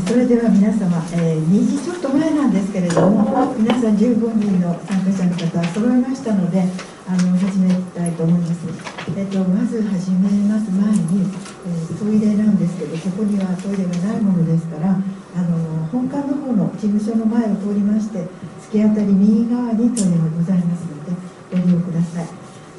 それでは皆様、2時ちょっと前なんですけれども、皆さん15人の参加者の方揃いましたので、始めたいと思います。まず始めます前に、トイレなんですけど、ここにはトイレがないものですから、本館の方の事務所の前を通りまして、突き当たり右側にトイレがございますので、ご利用ください。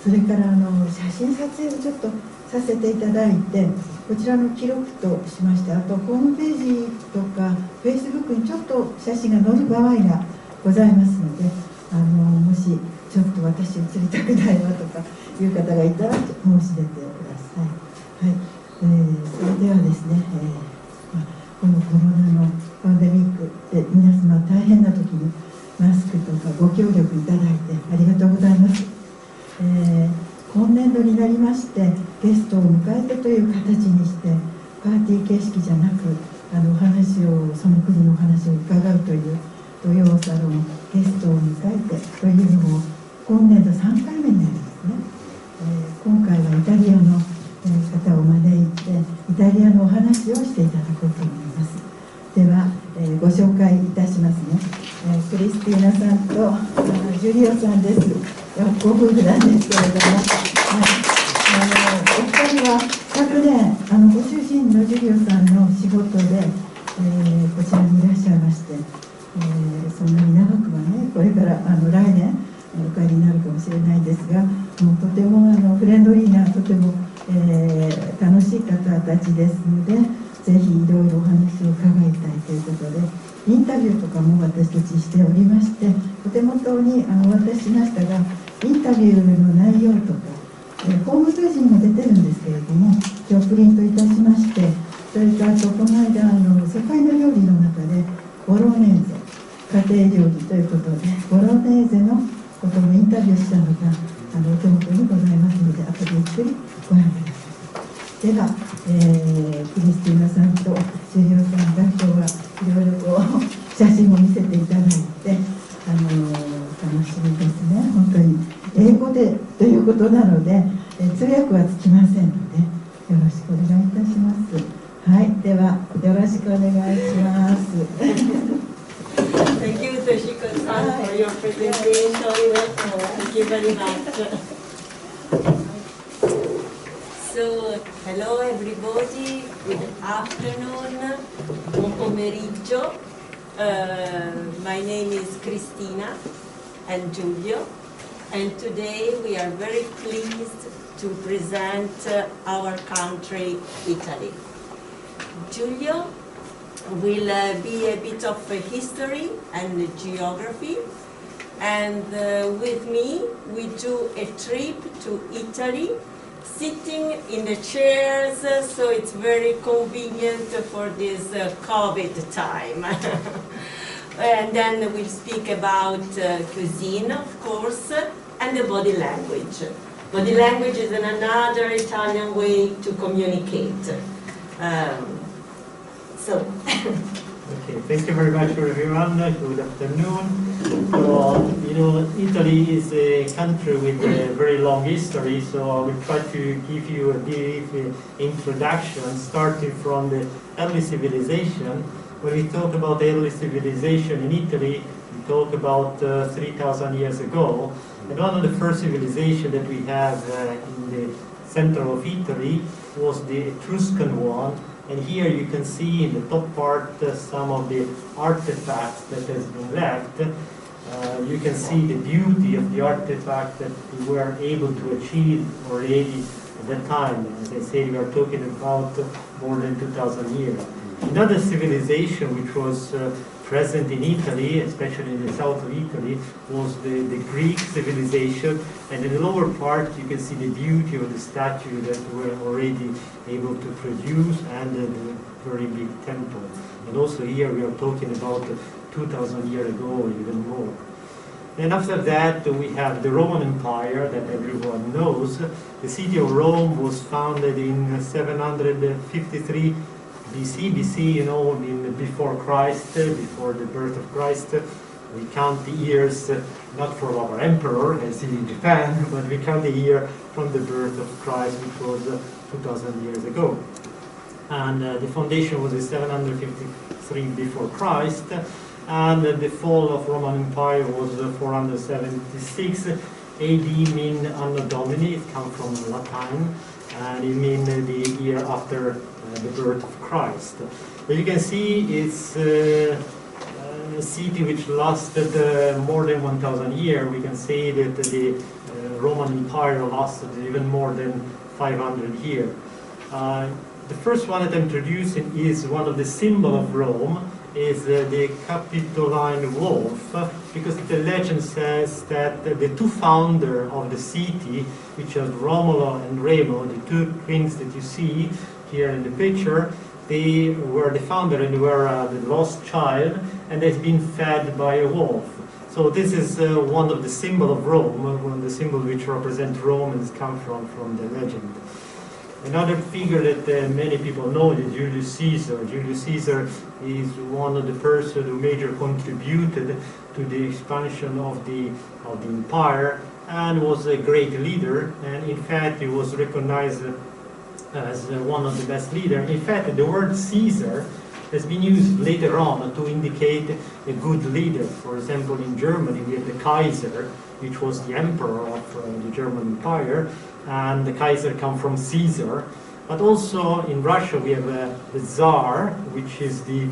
それから写真撮影をちょっとさせていただいて、こちらの記録としまして、あとホームページとか Facebook にちょっと写真が載る場合がございますので、もしちょっと私写りたくないわとかいう方がいたら申し出てください。はい、それではですね、このコロナのパンデミックで皆様大変な時にマスクとかご協力いただいてありがとうございます。今年度になりましてゲストを迎えてという形にしてパーティー形式じゃなくお話をその国のお話を伺うという土曜サロンゲストを迎えてというのを今年度3回目になりますね。今回はイタリアの方を招いてイタリアのお話をしていただこうと思います。では、ご紹介いたしますね。クリスティーナさんとジュリオさんです。ご夫婦なんですけれども、お二人は昨年ご主人のジュリオさんの仕事で、こちらにいらっしゃいまして、そんなに長くはねこれから来年お帰りになるかもしれないですが、もうとてもフレンドリーなとても、楽しい方たちですので、ぜひいろいろお話を伺いたいということでインタビューとかも私たちしておりまして、お手元にお渡ししましたがインタビューの内容とか、ホームページにも出てるんですけれども今日プリントいたしまして、それとあとこの間世界の料理の中でボロネーゼ家庭料理ということでボロネーゼのこともインタビューしたのがお手元にございますので後でゆっくりご覧ください。では、クリスティーナさんとジュリオさんが今日はいろいろ写真を見せていただいて楽しみですね。本当に英語でということなので通訳はつきませんのでよろしくお願いいたします。はい、ではよろしくお願いします。Thank you, Toshiko-san, for your presentation. Thank you very much. So, hello everybody, good afternoon, buon pomeriggio. My name is Cristina and Giulio, and today we are very pleased to present our country, Italy. Giulio will be a bit of history and geography, and with me we do a trip to Italy, sitting in the chairs, so it's very convenient for this COVID time. And then we'll speak about cuisine, of course, and the body language. Body language is another Italian way to communicate. Okay, thank you very much for everyone. Good afternoon. So, Italy is a country with a very long history, so I will try to give you a brief introduction, starting from the early civilization. When we talk about early civilization in Italy, we talk about 3,000 years ago. And one of the first civilizations that we have in the center of Italy was the Etruscan one. And here you can see in the top part some of the artifacts that has been left. You can see the beauty of the artifact that we were able to achieve already at that time. As I said, we are talking about more than 2,000 years. Another civilization which was present in Italy, especially in the south of Italy, was the Greek civilization. And in the lower part you can see the beauty of the statue that we were already able to produce, and the very big temple. And also here we are talking about 2,000 years ago or even more. And after that we have the Roman Empire that everyone knows. The city of Rome was founded in 753 BC, before Christ, before the birth of Christ. We count the years not from our emperor, as in Japan, but we count the year from the birth of Christ, which was 2,000 years ago. and the foundation was in 753 before Christ, and the fall of Roman Empire was 476 AD, mean Anno Domini. It comes from Latin, and it means the year after the birth of Christ. But you can see it's a city which lasted more than 1,000 years. We can say that the Roman Empire lasted even more than 500 years. The first one that I'm introducing is one of the symbols of Rome, is the Capitoline wolf, because the legend says that the two founders of the city, which are Romolo and Remo, the two twins that you see here in the picture, they were the founder and were the lost child, and they've been fed by a wolf. So this is one of the symbols of Rome, one of the symbols which represent Romans come from the legend. Another figure that many people know is Julius Caesar. Julius Caesar is one of the persons who major contributed to the expansion of the empire and was a great leader. And in fact, he was recognized as one of the best leaders. In fact, the word Caesar has been used later on to indicate a good leader. For example, in Germany, we have the Kaiser, which was the emperor of the German Empire, and the Kaiser comes from Caesar. But also in Russia, we have the Tsar, which is the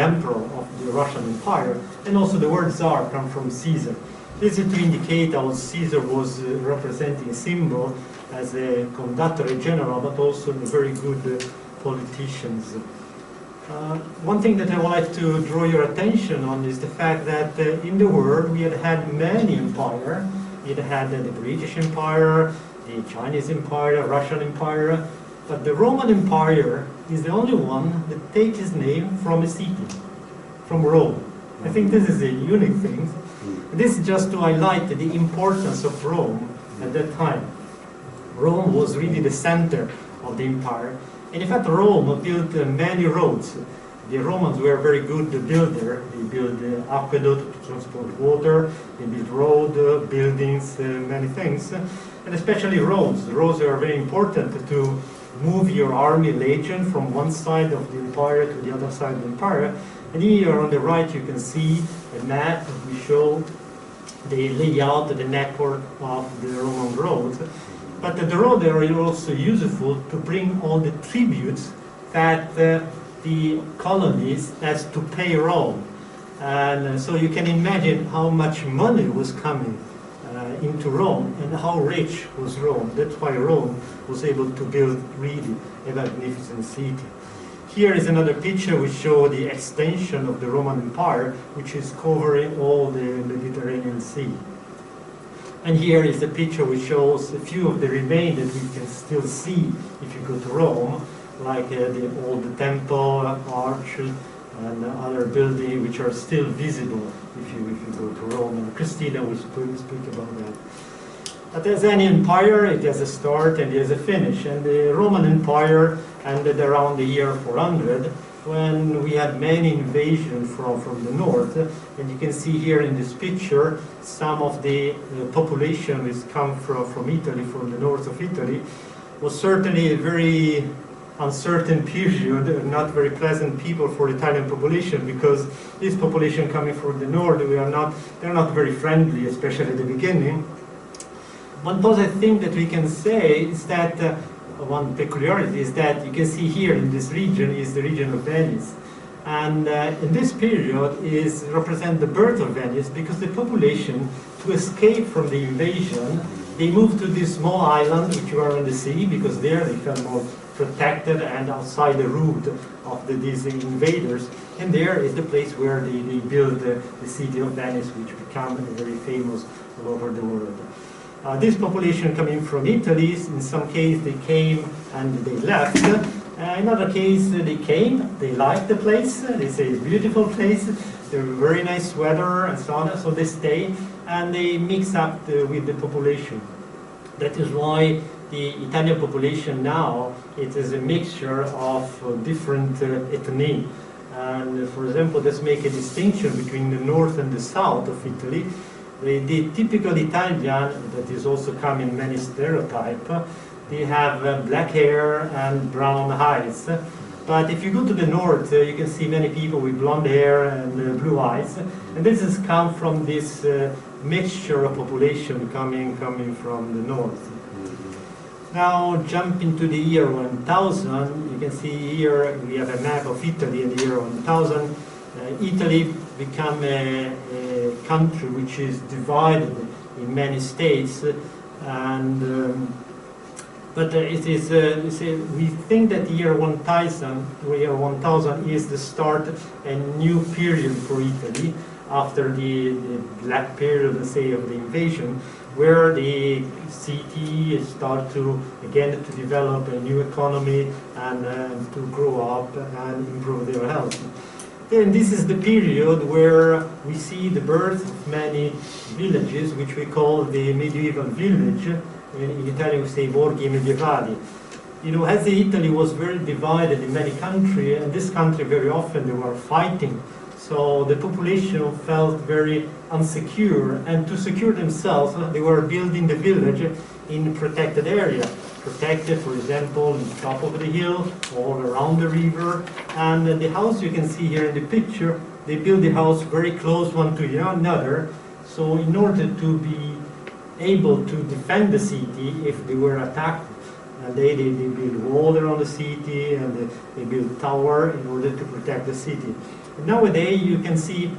emperor of the Russian Empire, and also the word Tsar comes from Caesar. This is to indicate how Caesar was representing a symbol as a conductor, a general, but also a very good politicians. One thing that I would like to draw your attention on is the fact that in the world we had many empires. We had the British Empire, the Chinese Empire, the Russian Empire, but the Roman Empire is the only one that takes its name from a city, from Rome. I think this is a unique thing. This is just to highlight the importance of Rome at that time. Rome was really the center of the empire. And in fact, Rome built many roads. The Romans were very good builder. They built aqueduct to transport water. They built road, buildings, many things, and especially roads. Roads are very important to move your army legion from one side of the empire to the other side of the empire. And here on the right, you can see a map which shows the layout, the network of the Roman roads. But the roads are also useful to bring all the tributes that the colonies has to pay Rome. And so you can imagine how much money was coming into Rome and how rich was Rome. That's why Rome was able to build really a magnificent city. Here is another picture which shows the extension of the Roman Empire, which is covering all the Mediterranean Sea. And here is a picture which shows a few of the remains that we can still see if you go to Rome, like the old temple, arch, and other buildings which are still visible if you go to Rome. And Christina will speak about that. But as any empire, it has a start and it has a finish. And the Roman Empire ended around the year 400, when we had many invasions from the north. And you can see here in this picture some of the population which come from Italy, from the north of Italy. Was certainly a very uncertain period, not very pleasant people for the Italian population, because this population coming from the north, they're not very friendly, especially at the beginning. One positive thing that we can say is that one peculiarity is that you can see here in this region is the region of Venice. And in this period is represent the birth of Venice, because the population, to escape from the invasion, they moved to this small island which were on the sea, because there they felt more protected and outside the route of these invaders. And there is the place where they built the city of Venice, which became very famous all over the world. This population coming from Italy, in some case they came and they left. In other case they came, they liked the place, they say it's a beautiful place, there was very nice weather and so on, so they stay and they mix up with the population. That is why the Italian population now, it is a mixture of different ethnies. And for example, let's make a distinction between the north and the south of Italy. The typical Italian, that is also coming many stereotypes, they have black hair and brown eyes. But if you go to the north, you can see many people with blonde hair and blue eyes. And this has come from this mixture of population coming from the north. Now, jump into the year 1000. You can see here we have a map of Italy in the year 1000. Italy became a country which is divided in many states, and but it is we think that the year 1000 is the start of a new period for Italy after the black period, let's say, of the invasion, where the city start to again to develop a new economy and to grow up and improve their health. Then this is the period where we see the birth of many villages, which we call the medieval village. In Italian we say borghi medievali. You know, as Italy was very divided in many countries, and this country very often they were fighting, so the population felt very insecure, and to secure themselves, they were building the village in protected area. Protected, for example, on top of the hill, all around the river, and the house you can see here in the picture, they build the house very close one to another, so in order to be able to defend the city if they were attacked, and they build wall around the city, and they build tower in order to protect the city. And nowadays you can see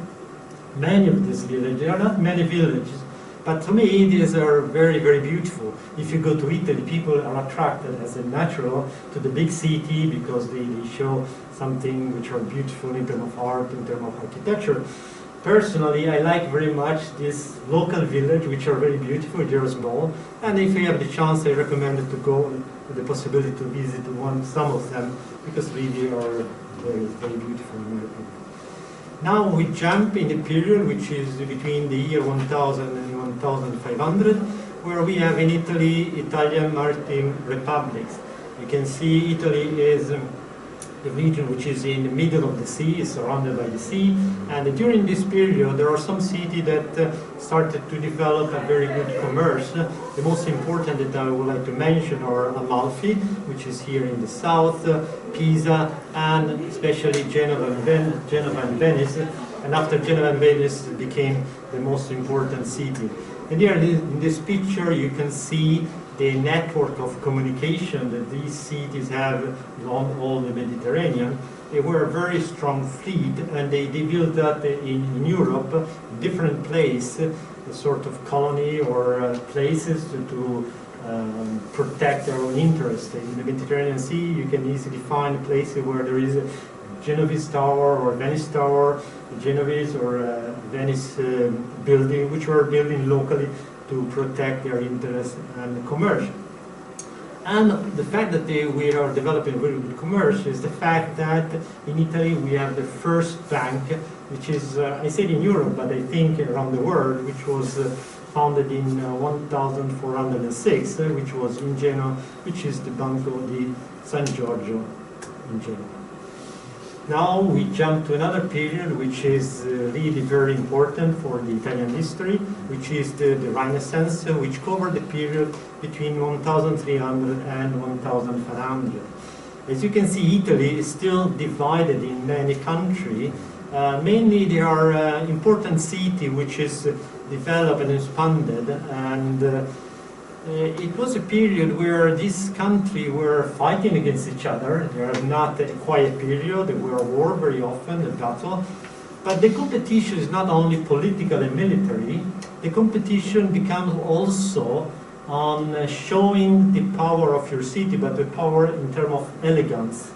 many of these villages. There are not many villages, but to me these are very, very beautiful. If you go to Italy, people are attracted as a natural to the big city because they show something which are beautiful in terms of art, in terms of architecture. Personally, I like very much this local village, which are very beautiful, they are small, and if you have the chance, I recommend to go with the possibility to visit some of them, because really are very, very beautiful in my opinion. Now we jump in the period which is between the year 1000 and 1500, where we have in Italy Italian maritime republics. You can see Italy is the region which is in the middle of the sea, is surrounded by the sea, and during this period there are some cities that started to develop a very good commerce. The most important that I would like to mention are Amalfi, which is here in the south, Pisa, and especially Genova and Venice, and after Genova and Venice it became the most important city. And here in this picture you can see the network of communication that these cities have along all the Mediterranean. They were a very strong fleet, and they built that in Europe, different places, a sort of colony or places to protect their own interests. In the Mediterranean Sea, you can easily find places where there is a Genovese tower or Venice tower, Genovese or Venice building, which were building locally to protect their interests and commerce. And the fact that we are developing very good commerce is the fact that in Italy we have the first bank, which is, I said in Europe, but I think around the world, which was founded in 1406, which was in Genoa, which is the Banco di San Giorgio in Genoa. Now we jump to another period which is really very important for the Italian history, which is the Renaissance, which covered the period between 1300 and 1500. As you can see, Italy is still divided in many countries. Mainly there are important cities which is developed and expanded, and it was a period where these countries were fighting against each other. There was not a quiet period, there were war very often, a battle. But the competition is not only political and military, the competition becomes also on showing the power of your city, but the power in terms of elegance.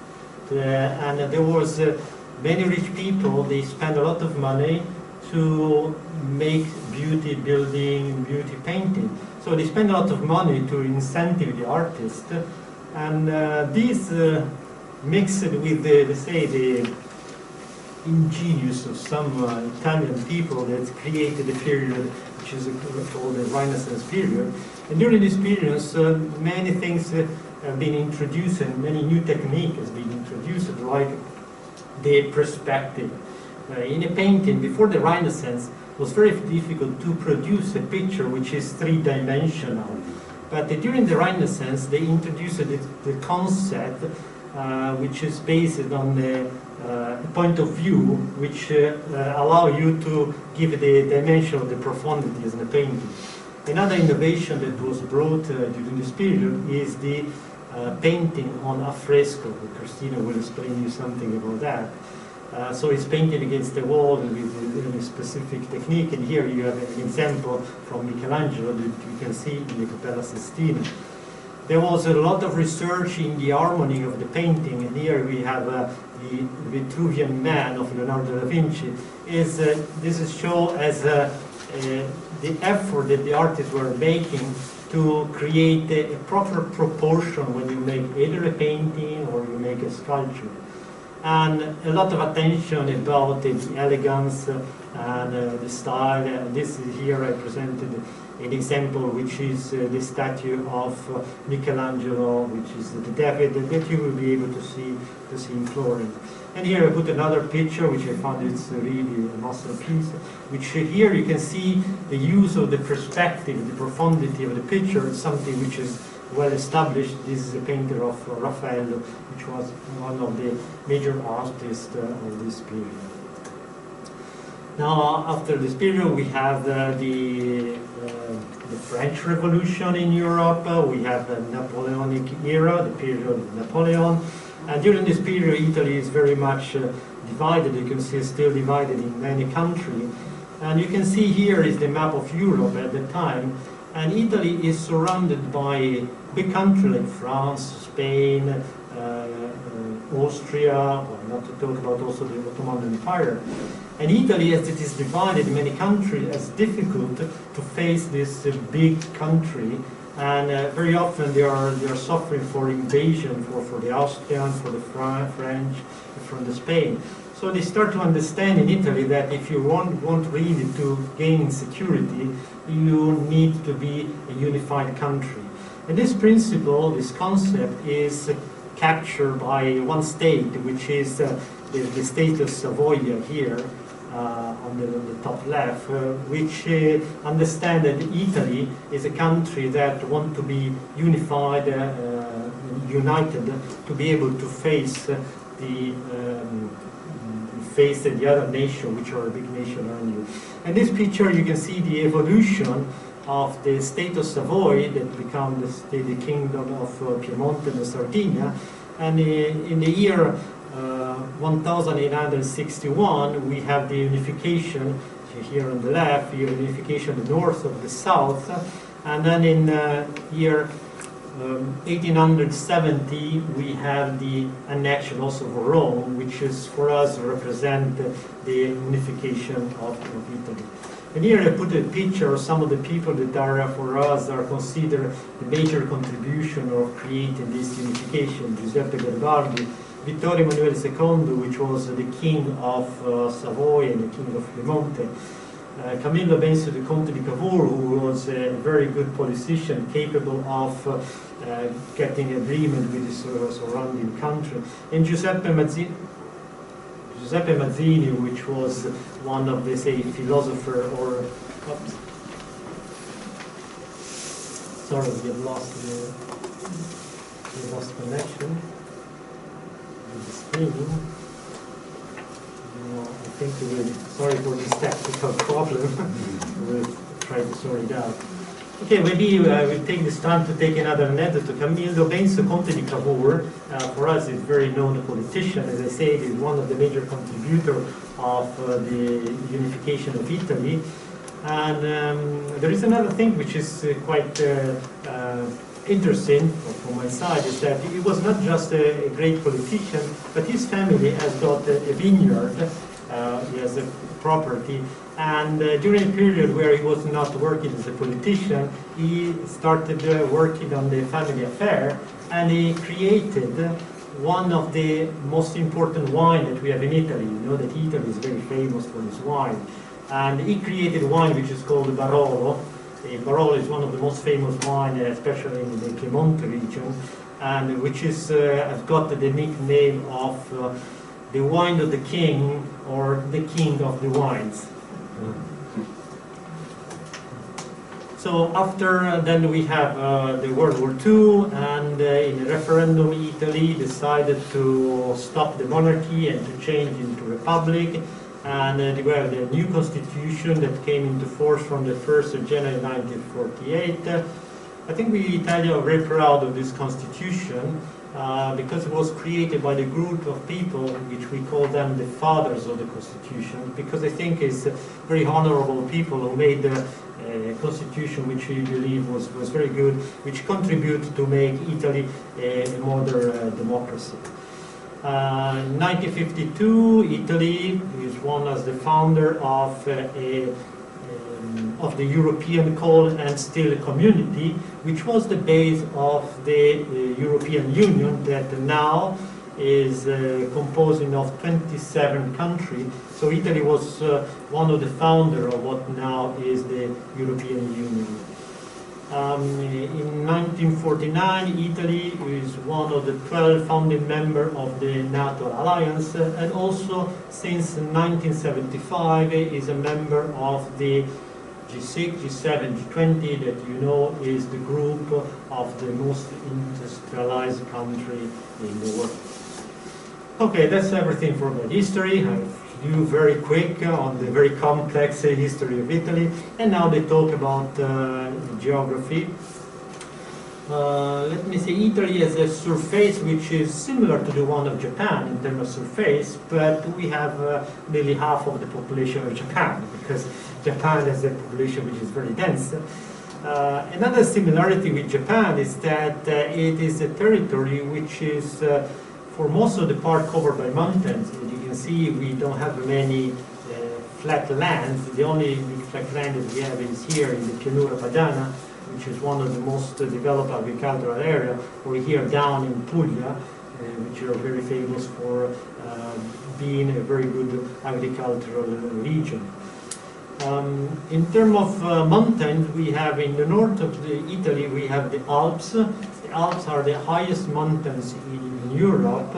And there was many rich people, they spend a lot of money to make beauty building, beauty painting. So they spend a lot of money to incentive the artist, and this mixed with the ingenious of some Italian people that created a period which is called the Renaissance period. And during this period, many things have been introduced, and many new techniques has been introduced, like the perspective. In a painting before the Renaissance, it was very difficult to produce a picture which is three-dimensional. But during the Renaissance, they introduced the concept which is based on the point of view which allow you to give the dimension of the profundities in the painting. Another innovation that was brought during this period is the painting on a fresco. Christina will explain you something about that. So it's painted against the wall with a specific technique, and here you have an example from Michelangelo that you can see in the Cappella Sistina. There was a lot of research in the harmony of the painting, and here we have the Vitruvian Man of Leonardo da Vinci. This is shown as the effort that the artists were making to create a proper proportion when you make either a painting or you make a sculpture. And a lot of attention about the elegance and the style. This is here I presented an example, which is the statue of Michelangelo, which is the David that you will be able to see in Florence. And here I put another picture, which I found it's really a masterpiece, which here you can see the use of the perspective, the profundity of the picture, something which is well established. This is a painter of Raffaello, which was one of the major artists of this period. Now, after this period, we have the French Revolution in Europe. We have the Napoleonic era, the period of Napoleon. And during this period, Italy is very much divided. You can see it's still divided in many countries. And you can see here is the map of Europe at the time. And Italy is surrounded by big countries like France, Spain, Austria, or not to talk about also the Ottoman Empire. And Italy, as it is divided in many countries, is difficult to face this big country. And very often they are suffering for invasion for the Austrians, for the French, from the Spain. So they start to understand in Italy that if you want really to gain security, you need to be a unified country. And this principle, this concept, is captured by one state, which is the state of Savoy here on the top left, which understand that Italy is a country that want to be unified, united, to be able to face the other nation, which are a big nation around you. In this picture, you can see the evolution of the state of Savoy that became the kingdom of Piedmont and Sardinia. And in the year 1861, we have the unification here on the left, the unification of the north of the south. And then in year 1870, we have the annexion also of Rome, which is for us represent the unification of Italy. And here I put a picture of some of the people that are for us are considered the major contribution of creating this unification. Giuseppe Garibaldi, Vittorio Emanuele II, which was the king of Savoy and the king of Piemonte. Camillo Benso de Conte di Cavour, who was a very good politician, capable of getting agreement with the surrounding country. And Giuseppe Mazzini, which was one of the, say, philosopher or... Oops. Sorry, we have lost connection with the screen. I think we will, sorry for this technical problem. We'll try to sort it out. Okay, maybe we'll take this time to take another anecdote. Camillo Benso Conte di Cavour, for us, is a very known politician. As I said, is one of the major contributors of the unification of Italy. And there is another thing which is quite interesting from my side, is that he was not just a great politician, but his family has got a vineyard. He has a property, and during a period where he was not working as a politician, he started working on the family affair, and he created one of the most important wine that we have in Italy. You know that Italy is very famous for this wine, and he created wine which is called Barolo. Barolo is one of the most famous wine, especially in the Piemonte region, and which is has got the nickname of the wine of the king, or the king of the wines. So after then we have the World War II, and in a referendum Italy decided to stop the monarchy and to change into republic, and we have the new constitution that came into force from the 1st of January 1948. I think we Italians are very proud of this constitution because it was created by the group of people which we call them the fathers of the constitution, because I think it's very honorable people who made the constitution which we believe was very good, which contributed to make Italy a modern democracy. In 1952, Italy is one as the founder of the European Coal and Steel Community, which was the base of the European Union that now is composing of 27 countries. So Italy was one of the founders of what now is the European Union. In 1949, Italy is one of the 12 founding members of the NATO alliance, and also since 1975 is a member of the G6, G7, G20 that you know is the group of the most industrialized country in the world. Okay, that's everything for the history. I do very quick on the very complex history of Italy, and now they talk about geography. Let me say, Italy has a surface which is similar to the one of Japan in terms of surface, but we have nearly half of the population of Japan, because Japan has a population which is very dense. Another similarity with Japan is that it is a territory which is for most of the part covered by mountains. As you can see, we don't have many flat lands. The only flat land that we have is here in the Pianura Padana, which is one of the most developed agricultural area, or here down in Puglia, which are very famous for being a very good agricultural region. In terms of mountains, we have in the north of Italy, we have the Alps. The Alps are the highest mountains in Europe.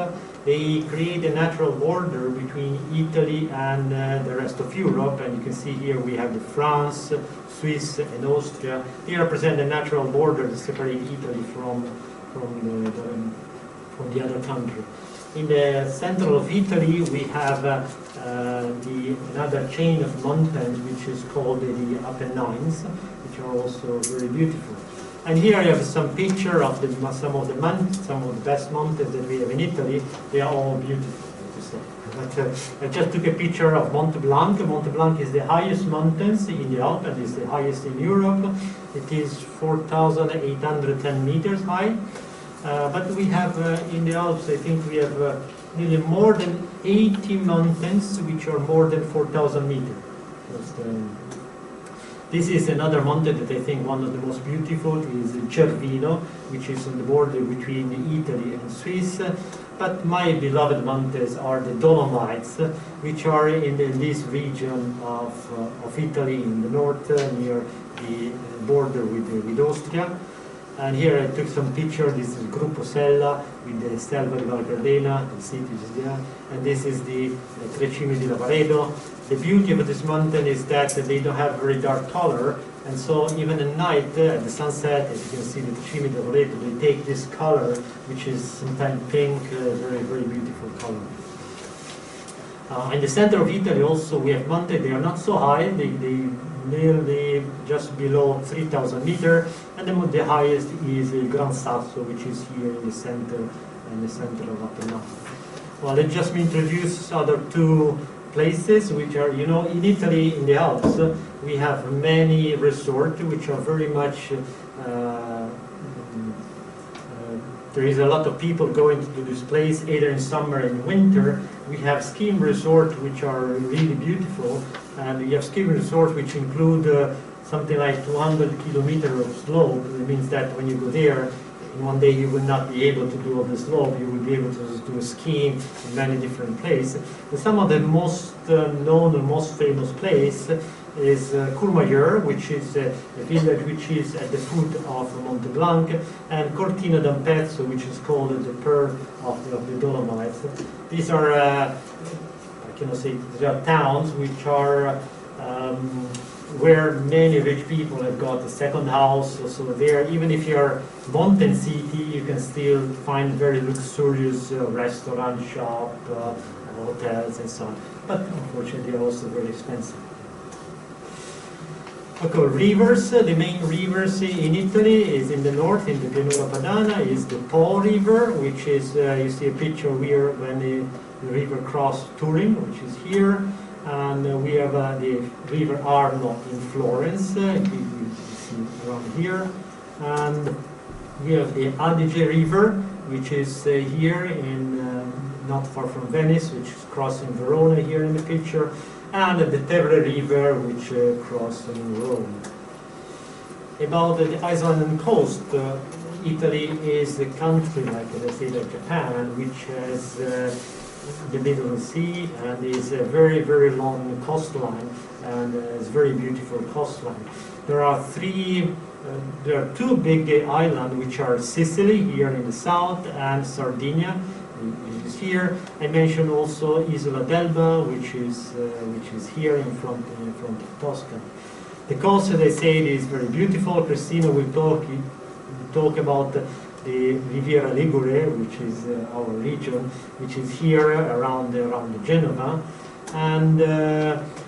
They create a natural border between Italy and the rest of Europe, and you can see here we have the France, Swiss and Austria. They represent a natural border to separate Italy from the other country. In the center of Italy we have another chain of mountains which is called the Apennines, which are also very beautiful. And here I have some picture of some of the best mountains that we have in Italy. They are all beautiful, to say. But I just took a picture of Monte Blanc. Monte Blanc is the highest mountains in the Alps and is the highest in Europe. It is 4,810 meters high. But we have in the Alps, I think we have nearly more than 80 mountains which are more than 4,000 meters. This is another mountain that I think one of the most beautiful is Cervino, which is on the border between Italy and Swiss. But my beloved mountains are the Dolomites, which are in this region of Italy in the north, near the border with Austria. And here I took some pictures. This is Gruppo Sella with the Selva di Val Gardena, the city is there. And this is the Tre Cime di Lavaredo. The beauty of this mountain is that they don't have very dark color, and so even at night, at the sunset, as you can see the Cime di Lavaredo, they take this color, which is sometimes pink, very, very beautiful color. In the center of Italy also we have mountains. They are not so high, they nearly just below 3,000 meters, and the highest is Gran Sasso, which is here in the center of Apennine. Well, let just me introduce other two places which are, you know, in Italy, in the Alps, we have many resorts which are very much, there is a lot of people going to this place either in summer and winter. We have skiing resorts which are really beautiful, and we have skiing resorts which include something like 200 kilometers of slope. It means that when you go there, in one day you will not be able to do all the slope, you will be able to do skiing in many different places. And some of the most known and most famous place is Courmayeur, which is a village which is at the foot of Monte Blanc, and Cortina d'Ampezzo, which is called the Pearl of the Dolomites. These are, I cannot say, they are towns which are where many rich people have got a second house. So there, even if you're mountain city, you can still find very luxurious restaurant, shop, hotels and so on. But unfortunately, they're also very expensive. Okay, rivers. The main rivers in Italy is in the north, in the Pianura Padana, is the Po River, which is, you see a picture here when the river crossed Turin, which is here. And we have the river Arno in Florence, you see around here. And we have the Adige River, which is here in not far from Venice, which is crossing Verona here in the picture. And the Tevere River, which crosses Rome. About the Icelandic coast, Italy is a country, like I said, like Japan, which has the Middle Sea and is a very, very long coastline, and it's very beautiful coastline. There are two big islands, which are Sicily here in the south and Sardinia, which is here. I mentioned also Isola d'Elba, which is here in front of Tuscany. The coast, as I said, is very beautiful. Cristina will talk about the Riviera Ligure, which is our region, which is here around Genova. And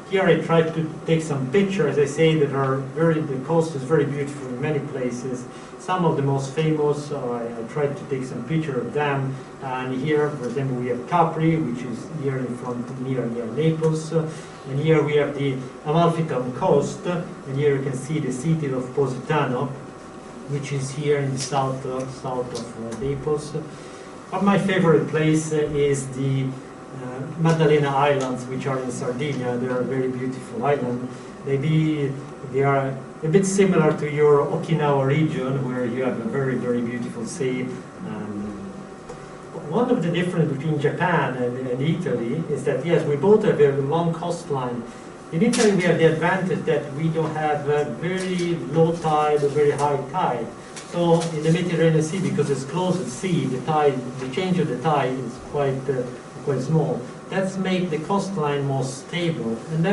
here I tried to take some pictures. As I say, that the coast is very beautiful in many places. Some of the most famous, I tried to take some picture of them. And here, for example, we have Capri, which is here in front, near Naples. And here we have the Amalfitane coast. And here you can see the city of Positano, which is here in the south of Naples. But my favorite place is the Maddalena Islands, which are in Sardinia. They are a very beautiful island. Maybe they are a bit similar to your Okinawa region, where you have a very, very beautiful sea. And one of the differences between Japan and Italy is that, yes, we both have a long coastline. In Italy, we have the advantage that we don't have very low tide or very high tide. So in the Mediterranean Sea, because it's close to the sea, the change of the tide is quite small. That's made the coastline more stable, and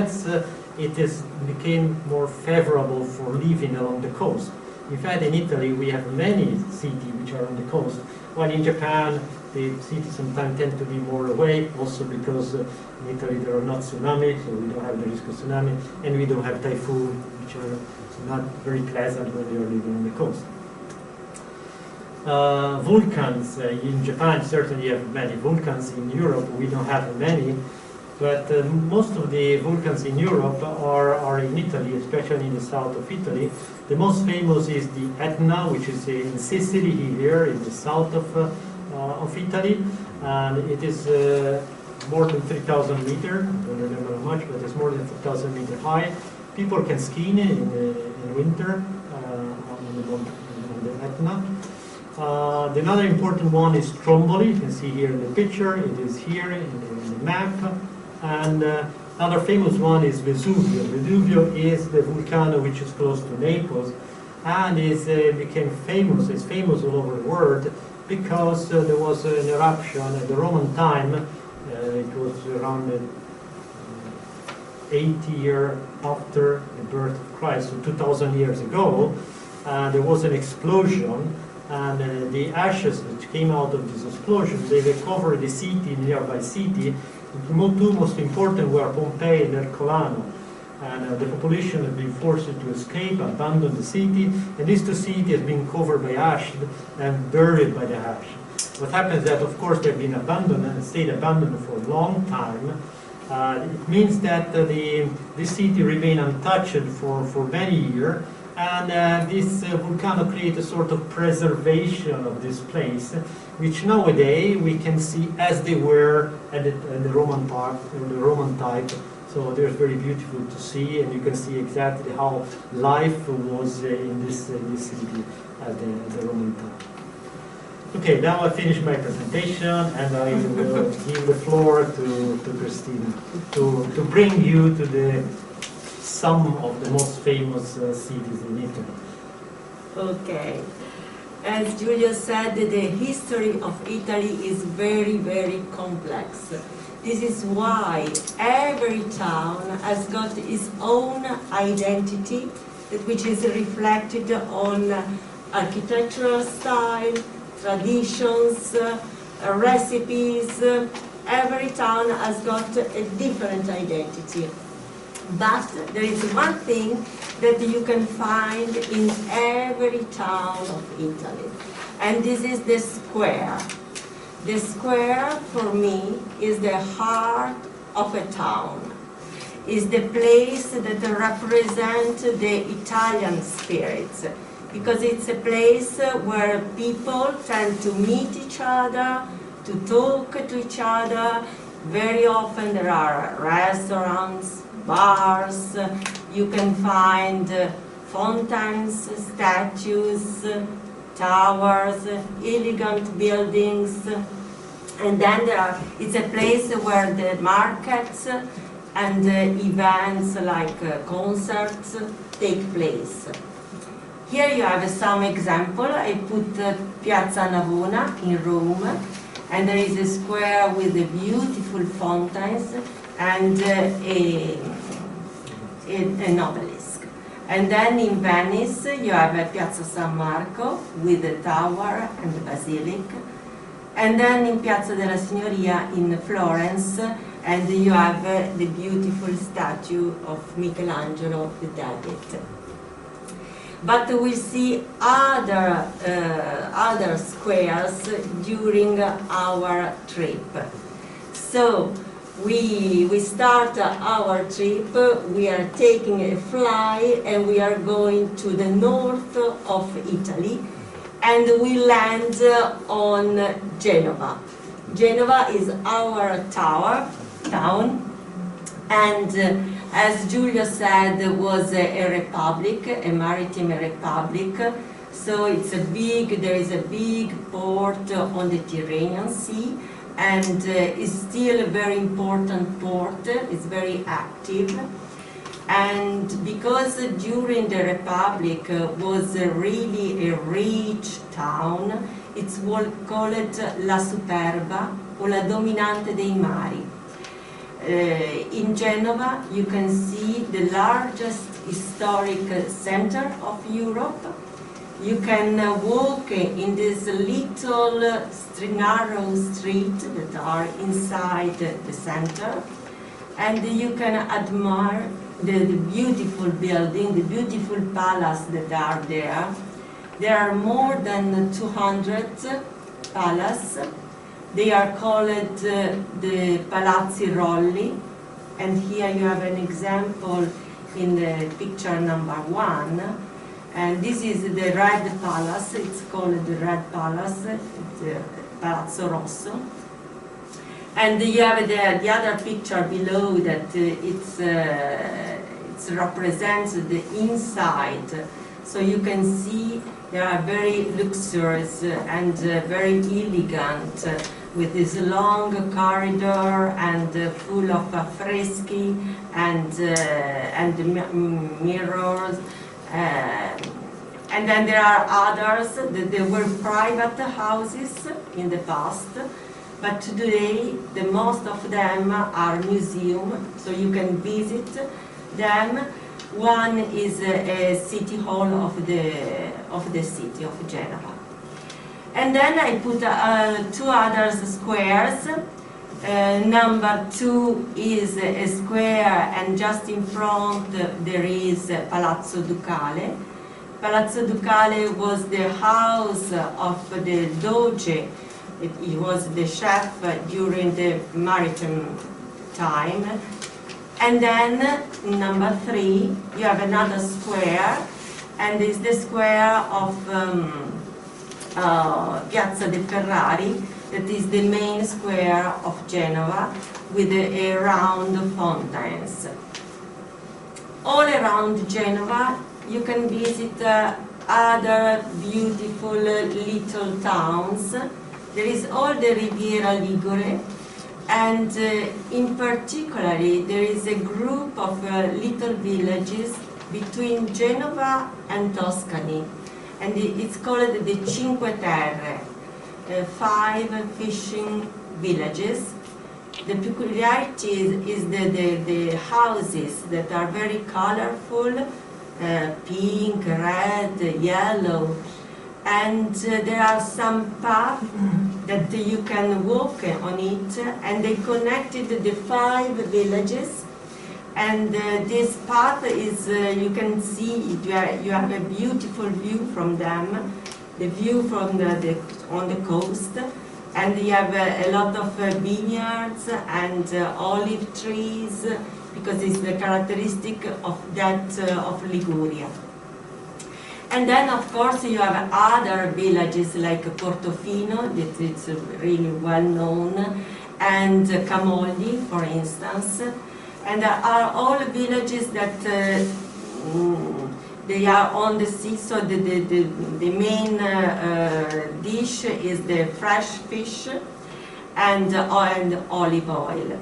became more favorable for living along the coast. In fact, in Italy, we have many cities which are on the coast, while in Japan, the cities sometimes tend to be more away, also because in Italy there are not tsunamis, so we don't have the risk of tsunami, and we don't have typhoon, which are not very pleasant when you're living on the coast. Volcans, in Japan certainly you have many volcans. In Europe we don't have many, but most of the volcans in Europe are in Italy, especially in the south of Italy. The most famous is the Etna, which is in Sicily here in the south of Italy, and it is more than 3,000 meters. I don't remember how much, but it's more than 3,000 meters high. People can ski in winter on the Etna. Another important one is Stromboli. You can see here in the picture. It is here in the map. And another famous one is Vesuvio. Vesuvio is the volcano which is close to Naples, and became famous. It's famous all over the world because there was an eruption at the Roman time. It was around 80 years after the birth of Christ, so 2,000 years ago. There was an explosion. And the ashes which came out of this explosion, they recovered the city, nearby city. The two most important were Pompeii and Ercolano. And the population has been forced to escape, abandon the city, and these two cities have been covered by ash and buried by the ash. What happens is that, of course, they've been abandoned and stayed abandoned for a long time. It means that this city remained untouched for many years. And this volcano created a sort of preservation of this place, which nowadays we can see as they were at the Roman type. So they're very beautiful to see, and you can see exactly how life was in this city at the Roman time. Okay, now I finish my presentation, and I will give the floor to Cristina to bring you to some of the most famous cities in Italy. Okay. As Giulio said, the history of Italy is very, very complex. This is why every town has got its own identity, which is reflected on architectural style, traditions, recipes. Every town has got a different identity. But there is one thing that you can find in every town of Italy, and this is the square. The square, for me, is the heart of a town. Is the place that represents the Italian spirit, because it's a place where people tend to meet each other, to talk to each other. Very often there are restaurants, bars, you can find fountains, statues, towers, elegant buildings, and then it's a place where the markets and events like concerts take place. Here you have some example. I put Piazza Navona in Rome, and there is a square with the beautiful fountains and an obelisk. And then in Venice you have Piazza San Marco with the tower and the basilic. And then in Piazza della Signoria in Florence, and you have the beautiful statue of Michelangelo the David. But we see other squares during our trip. So we start our trip, we are taking a flight and we are going to the north of Italy, and we land on Genova. Genova is our town, and as Giulio said, was a republic, a maritime republic. So there is a big port on the Tyrrhenian Sea, and it's still a very important port. It's very active, and because during the Republic was really a rich town, it's called La Superba o la Dominante dei Mari. In Genova you can see the largest historic center of Europe. You can walk in this little narrow street that are inside the center, and you can admire the beautiful building, the beautiful palace that are there. There are more than 200 palaces. They are called the Palazzi Rolli, and here you have an example in the picture number 1. And this is the Red Palace. It's called the Red Palace, the Palazzo Rosso. And you have the other picture below that it represents the inside. So you can see they are very luxurious and very elegant, with this long corridor and full of freschi and mirrors. And then there are others that they were private houses in the past, but today the most of them are museums, so you can visit them. One is a city hall of the city of Genova. And then I put 2 other squares. Number 2 is a square, and just in front there is Palazzo Ducale. Palazzo Ducale was the house of the Doge. He was the chef during the maritime time. And then number 3, you have another square, and it's the square of Piazza de Ferrari, that is the main square of Genova, with a round fountains. All around Genova you can visit other beautiful little towns. There is all the Riviera Ligure, and in particular there is a group of little villages between Genova and Tuscany, and it's called the Cinque Terre, 5 fishing villages. The peculiarity is the houses that are very colorful, pink, red, yellow, and there are some paths that you can walk on it, and they connected the 5 villages. And this path is, you can see, you have a beautiful view from them, the view from on the coast, and you have a lot of vineyards and olive trees, because it's the characteristic of that of Liguria. And then, of course, you have other villages like Portofino, that it's really well known, and Camogli, for instance. And there are all villages that they are on the sea, so the main dish is the fresh fish and olive oil.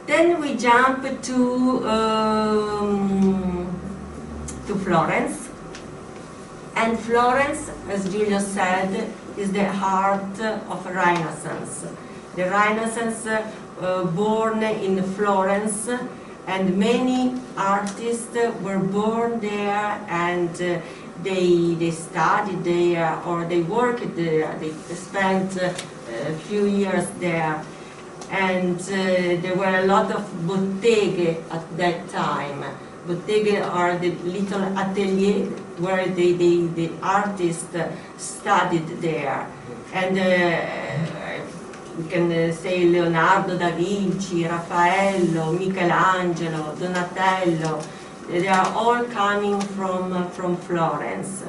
Then we jump to Florence. And Florence, as Giulio said, is the heart of Renaissance. The Renaissance born in Florence, and many artists were born there, and they studied there or they worked there. They spent a few years there, and there were a lot of botteghe at that time. Botteghe are the little atelier where the artists studied there. And we can say Leonardo da Vinci, Raffaello, Michelangelo, Donatello. They are all coming from Florence.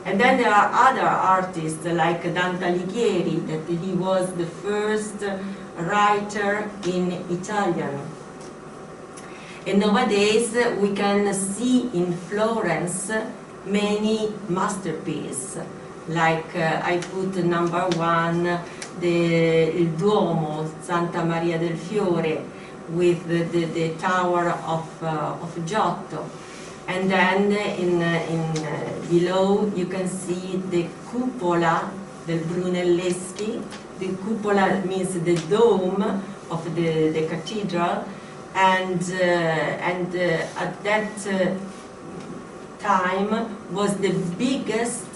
And then there are other artists like Dante Alighieri, that he was the first writer in Italian. And nowadays we can see in Florence many masterpieces. Like I put number 1, il Duomo, Santa Maria del Fiore, with the tower of Giotto. And then below you can see the cupola del Brunelleschi. The cupola means the dome of the cathedral. And at that time was the biggest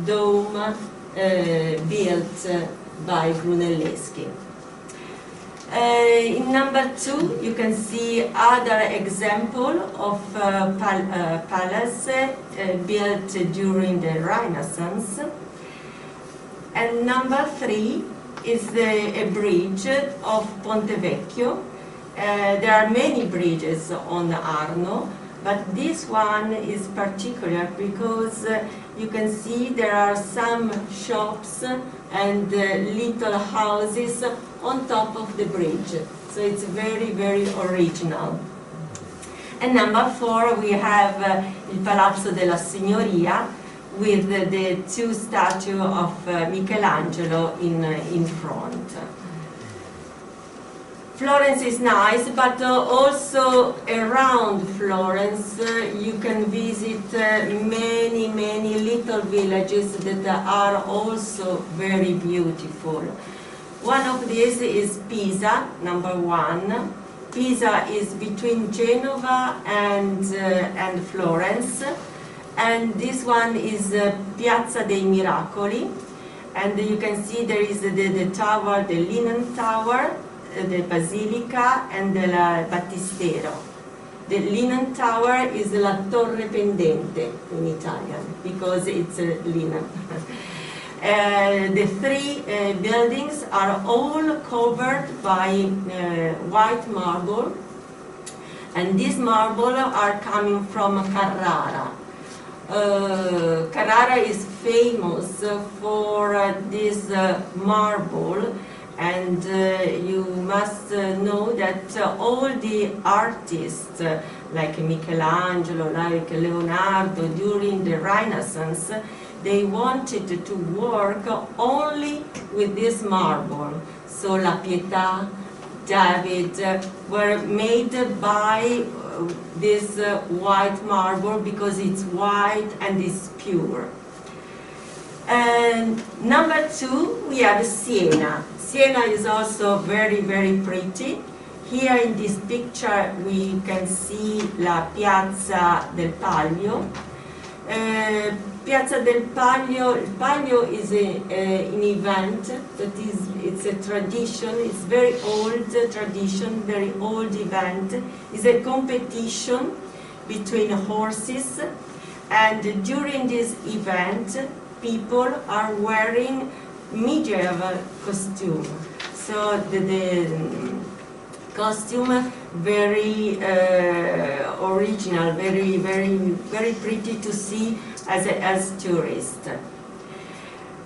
dome built by Brunelleschi. In number 2, you can see other example of palace built during the Renaissance. And number 3 is a bridge of Ponte Vecchio. There are many bridges on the Arno, but this one is particular because you can see there are some shops and little houses on top of the bridge. So it's very, very original. And number 4, we have il Palazzo della Signoria with the 2 statues of Michelangelo in front. Florence is nice, but also around Florence you can visit many, many little villages that are also very beautiful. One of these is Pisa, number 1. Pisa is between Genova and Florence, and this one is Piazza dei Miracoli, and you can see there is the tower, the Linen Tower, the Basilica, and the Battistero. The Linen Tower is la Torre Pendente in Italian, because it's linen. The 3 buildings are all covered by white marble, and these marble are coming from Carrara. Carrara is famous for this marble, and you must know that all the artists like Michelangelo, like Leonardo during the Renaissance, they wanted to work only with this marble. So La Pietà, David were made by this white marble because it's white and it's pure. And number 2, we have Siena. Siena is also very, very pretty. Here in this picture we can see la Piazza del Palio. Piazza del Palio, il Palio is an event that is, it's a tradition, it's very old tradition, very old event. It's a competition between horses, and during this event people are wearing medieval costume. So the costume very original, very, very, very pretty to see as tourists.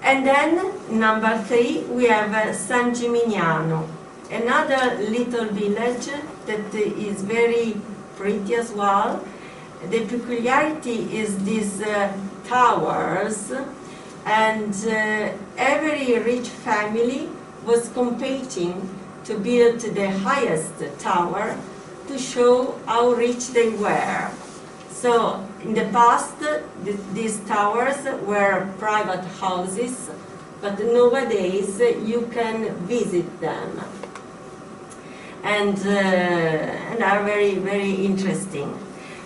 And then number 3, we have San Gimignano, another little village that is very pretty as well. The peculiarity is these towers, and every rich family was competing to build the highest tower to show how rich they were. So in the past, these towers were private houses, but nowadays you can visit them, and are very, very interesting.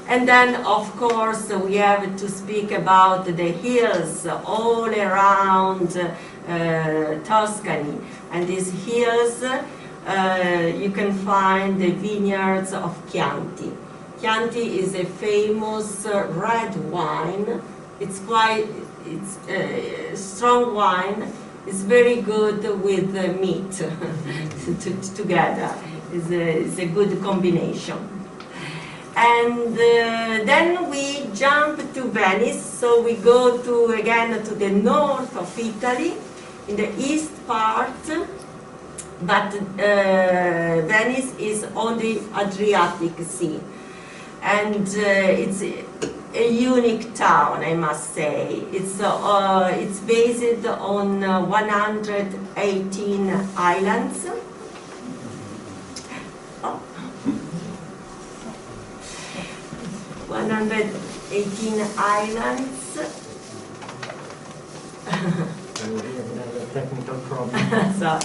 And then, of course, we have to speak about the hills all around Tuscany. And these hills, you can find the vineyards of Chianti. Chianti is a famous red wine. It's strong wine. It's very good with meat together. It's a good combination. And then we jump to Venice, so we go again to the north of Italy, in the east part, but Venice is on the Adriatic Sea. And it's a unique town, I must say. It's based on 118 islands. 118 islands. Technical problem. So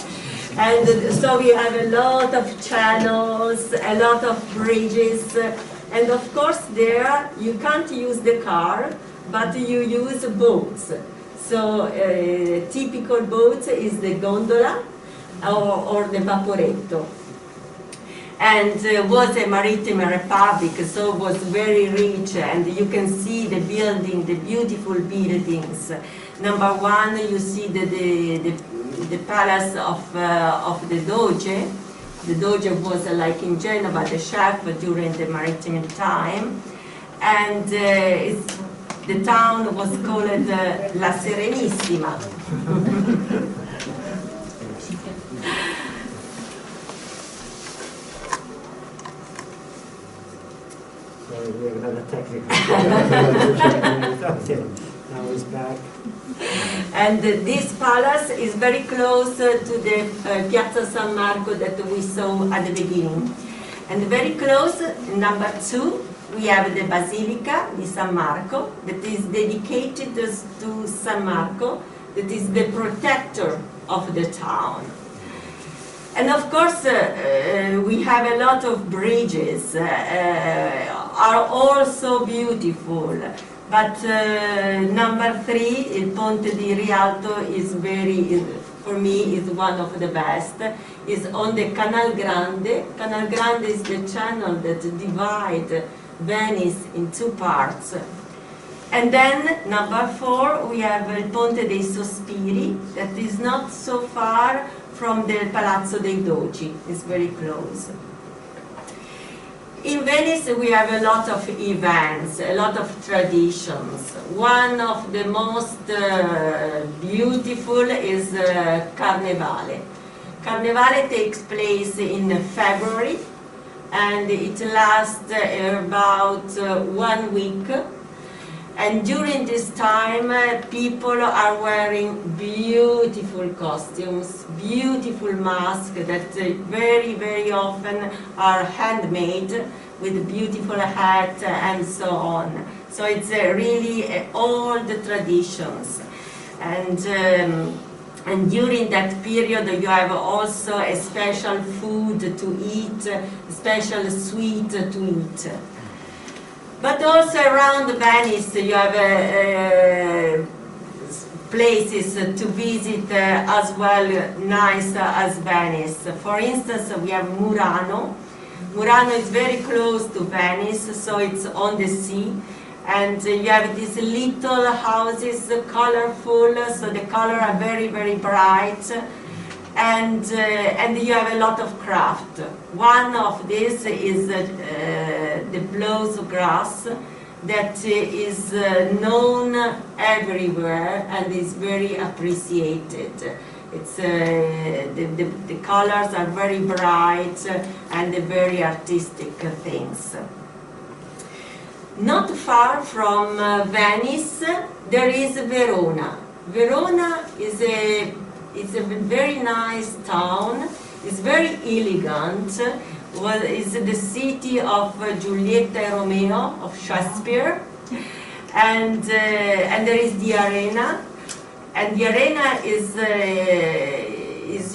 we have a lot of channels, a lot of bridges, and of course there you can't use the car, but you use boats. So typical boats is the gondola or the vaporetto. And was a maritime republic, so was very rich, and you can see the building, the beautiful buildings. Number 1, you see the palace of the Doge. The Doge was like in Genova, the chef during the maritime time, and the town was called La Serenissima. We have another technical problem. Okay, now he's back. And this palace is very close to the Piazza San Marco that we saw at the beginning. And very close, number 2, we have the Basilica di San Marco that is dedicated to San Marco, that is the protector of the town. And of course, we have a lot of bridges, are also beautiful. But number 3, Il Ponte di Rialto, is for me, is one of the best. Is on the Canal Grande. Canal Grande is the channel that divides Venice in 2 parts. And then number 4, we have Il Ponte dei Sospiri, that is not so far from the Palazzo dei Dogi. It's very close. In Venice we have a lot of events, a lot of traditions. One of the most beautiful is Carnevale. Carnevale takes place in February, and it lasts about 1 week. And during this time, people are wearing beautiful costumes, beautiful masks that very, very often are handmade with beautiful hats and so on. So it's really old traditions. And during that period, you have also a special food to eat, a special sweet to eat. But also around Venice, you have places to visit as well, nice as Venice. For instance, we have Murano. Murano is very close to Venice, so it's on the sea. And you have these little houses, colorful, so the colors are very, very bright. And you have a lot of craft. One of these is the blows grass that is known everywhere and is very appreciated. It's, the colors are very bright and very artistic things. Not far from Venice, there is Verona. Verona is a very nice town. It's very elegant. Well, it's the city of Giulietta and Romeo, of Shakespeare. And there is the arena. And the arena is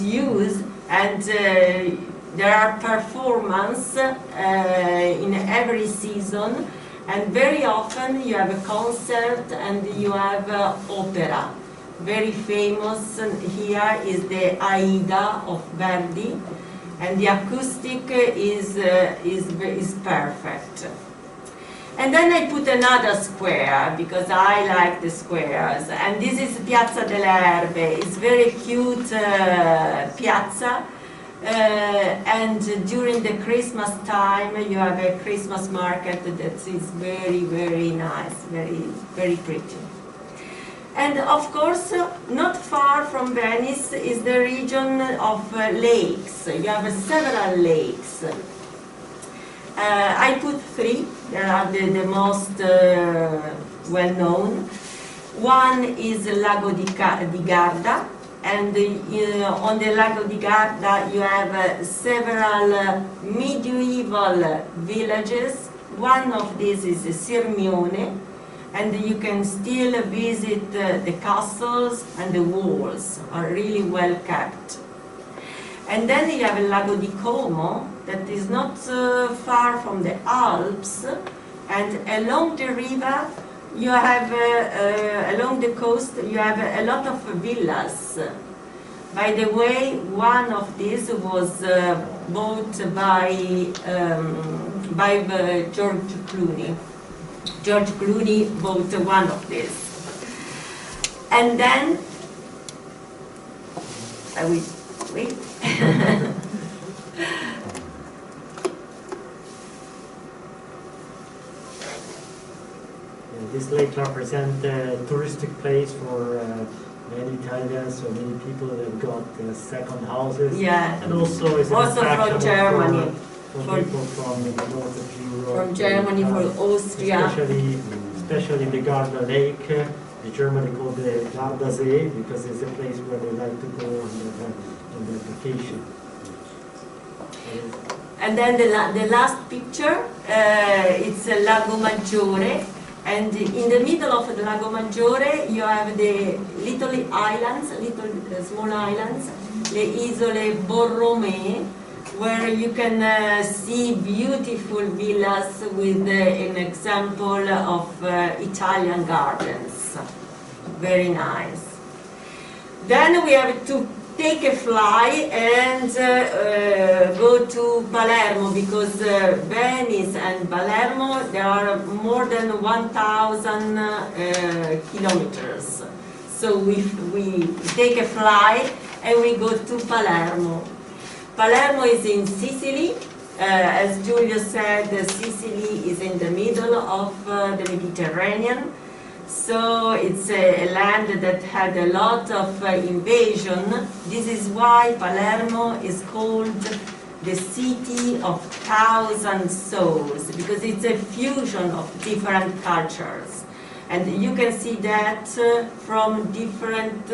used, and there are performances in every season. And very often you have a concert and you have opera. Very famous here is the Aida of Verdi, and the acoustic is perfect. And then I put another square because I like the squares, and this is Piazza delle Erbe. It's very cute piazza. And during the Christmas time, you have a Christmas market that is very, very nice, very, very pretty. And of course, not far from Venice is the region of lakes. You have several lakes. I put three. They are the most well-known. One is Lago di Garda. And on the Lago di Garda you have several medieval villages. One of these is Sirmione, and you can still visit the castles, and the walls are really well kept. And then you have Lago di Como, that is not far from the Alps, and along the river you have, along the coast, you have a lot of villas. By the way, one of these was bought by George Clooney. George Clooney bought one of these. And then, I will wait. This lake represents a touristic place for many Italians, so many people that have got second houses. Yeah. And also it's an Also attraction from Germany. for people from the north of Europe. From Germany, from Austria. Especially the Garda Lake. The Germans call the Gardasee because it's a place where they like to go on their vacation. And then the last picture, it's Lago Maggiore. And in the middle of the Lago Maggiore, you have the little islands, small islands, le Isole Borromee, where you can see beautiful villas with an example of Italian gardens. Very nice. Then we have to take a fly and go to Palermo, because Venice and Palermo, there are more than 1,000 kilometers. So we take a fly and we go to Palermo. Palermo is in Sicily. As Giulio said, Sicily is in the middle of the Mediterranean. So it's a land that had a lot of invasion. This is why Palermo is called the city of 1,000 souls, because it's a fusion of different cultures. And you can see that from different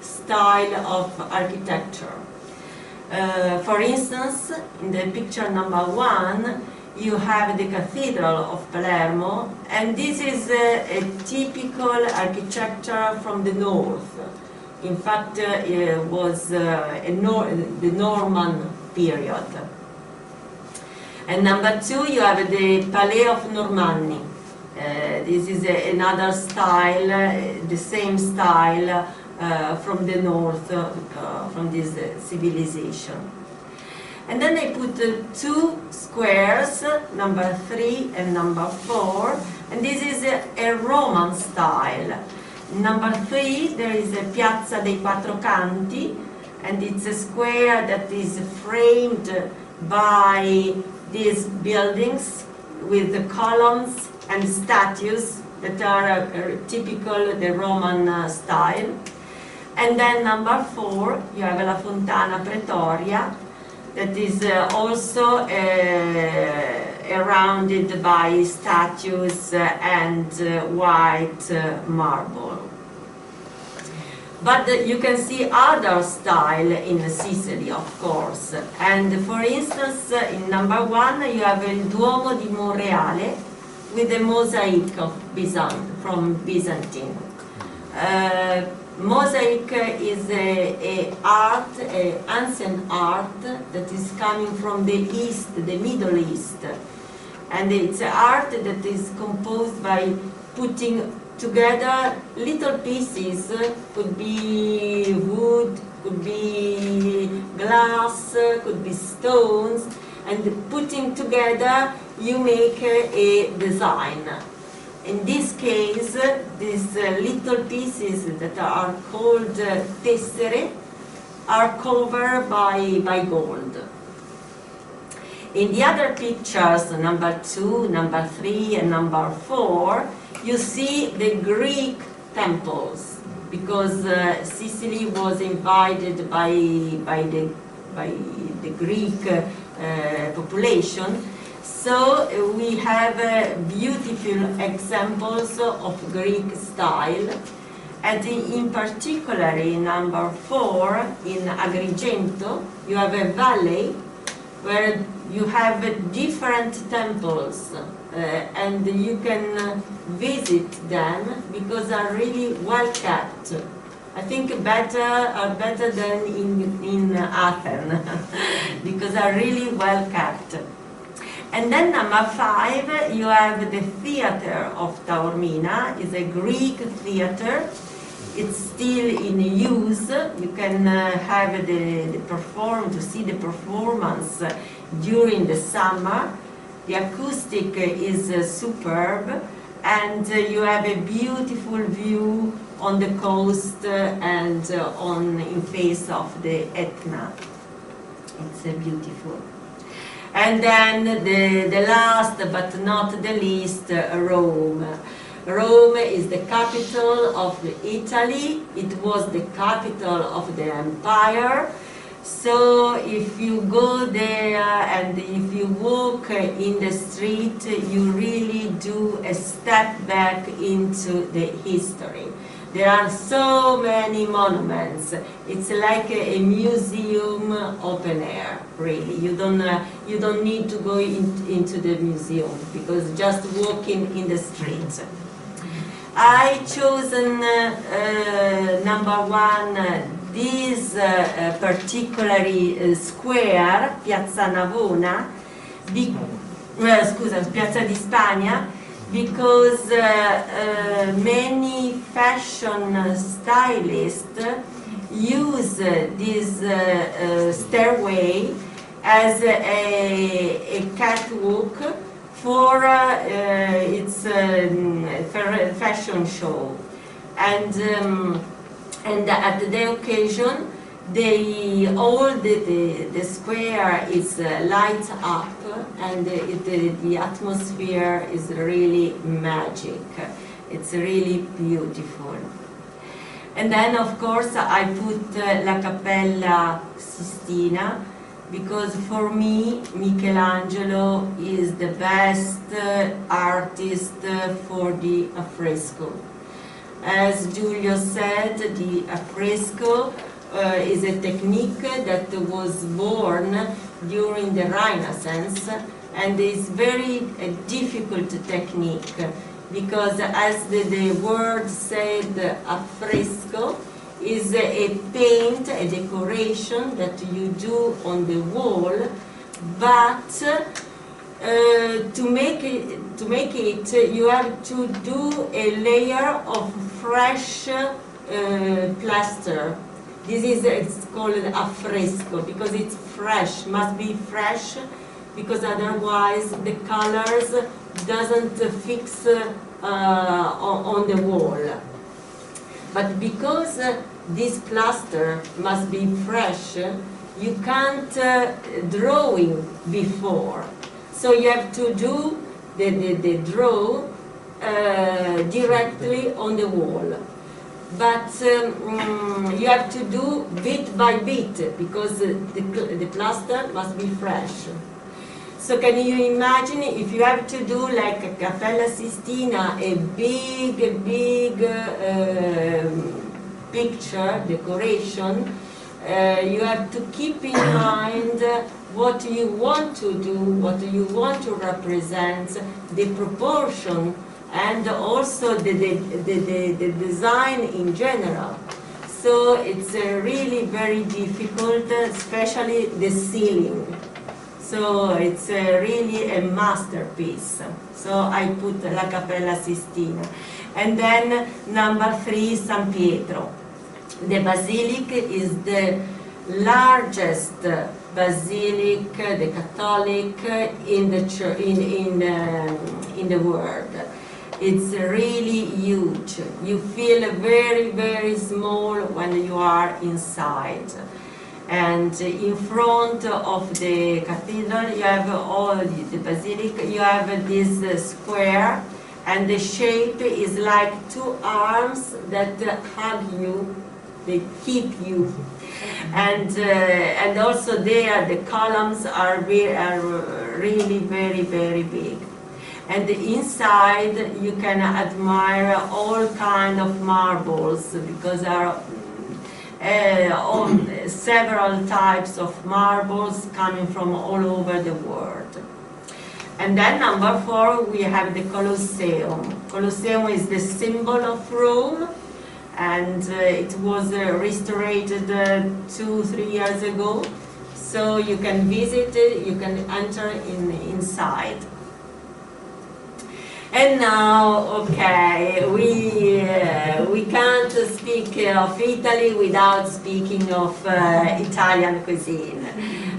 style of architecture. For instance, in the picture number 1, you have the Cathedral of Palermo, and this is a typical architecture from the north. In fact, it was the Norman period. And number 2, you have the Palais of Normandy. This is another style, the same style from the north, from this civilization. And then they put 2 squares, number 3 and number 4, and this is a Roman style. Number 3, there is a Piazza dei Quattro Canti, and it's a square that is framed by these buildings with the columns and statues that are typical the Roman style. And then number 4, you have La Fontana Pretoria, that is also surrounded by statues and white marble. But you can see other style in Sicily, of course. And for instance, in number 1, you have il Duomo di Monreale with a mosaic of from Byzantine. Mosaic is an ancient art that is coming from the East, the Middle East. And it's an art that is composed by putting together little pieces, could be wood, could be glass, could be stones, and putting together you make a design. In this case, these little pieces that are called tessere are covered by gold. In the other pictures, number 2, number 3, and number 4, you see the Greek temples, because Sicily was invaded by the Greek population. So we have beautiful examples of Greek style, and in particular in number 4, in Agrigento, you have a valley where you have different temples, and you can visit them because are really well kept. I think are better than in Athens because are really well kept. And then number 5, you have the Theater of Taormina. It's a Greek theater. It's still in use. You can have to see the performance during the summer. The acoustic is superb, and you have a beautiful view on the coast and in face of the Etna. It's beautiful. And then the last but not the least, Rome. Rome is the capital of Italy. It was the capital of the empire. So if you go there and if you walk in the street, you really do a step back into the history. There are so many monuments. It's like a museum open air, really. You don't need to go into the museum because just walking in the streets. I chosen number 1, this particularly square, Piazza Navona, Piazza di Spagna, because many fashion stylists use this stairway as a catwalk for its fashion show. And at the occasion, all the square is light up, and the atmosphere is really magic. It's really beautiful. And then, of course, I put La Cappella Sistina, because for me, Michelangelo is the best artist for the affresco. As Giulio said, the affresco is a technique that was born during the Renaissance, and it's very difficult technique because, as the word said, affresco is a paint, a decoration that you do on the wall, but to make it, you have to do a layer of fresh plaster. This is it's called affresco because it's fresh, must be fresh, because otherwise the colors doesn't fix on the wall. But because this plaster must be fresh, you can't drawing before. So you have to do the draw directly on the wall. But you have to do bit by bit because the plaster must be fresh. So can you imagine if you have to do like a Cappella Sistina, a big picture, decoration, you have to keep in mind what you want to do, what you want to represent, the proportion, and also the design in general. So it's really very difficult, especially the ceiling. So it's really a masterpiece. So I put La Cappella Sistina. And then number 3, San Pietro. The basilic is the largest basilic, the Catholic in the church, in the world. It's really huge. You feel very, very small when you are inside. And in front of the cathedral, you have all the basilic, you have this square, and the shape is like 2 arms that hug you, they keep you. And also there, the columns are really very, very big. And inside, you can admire all kind of marbles, because there are several types of marbles coming from all over the world. And then number 4, we have the Colosseum. Colosseum is the symbol of Rome, and it was restored 2-3 years ago. So you can visit it, you can enter inside. And now, okay, we can't speak of Italy without speaking of Italian cuisine.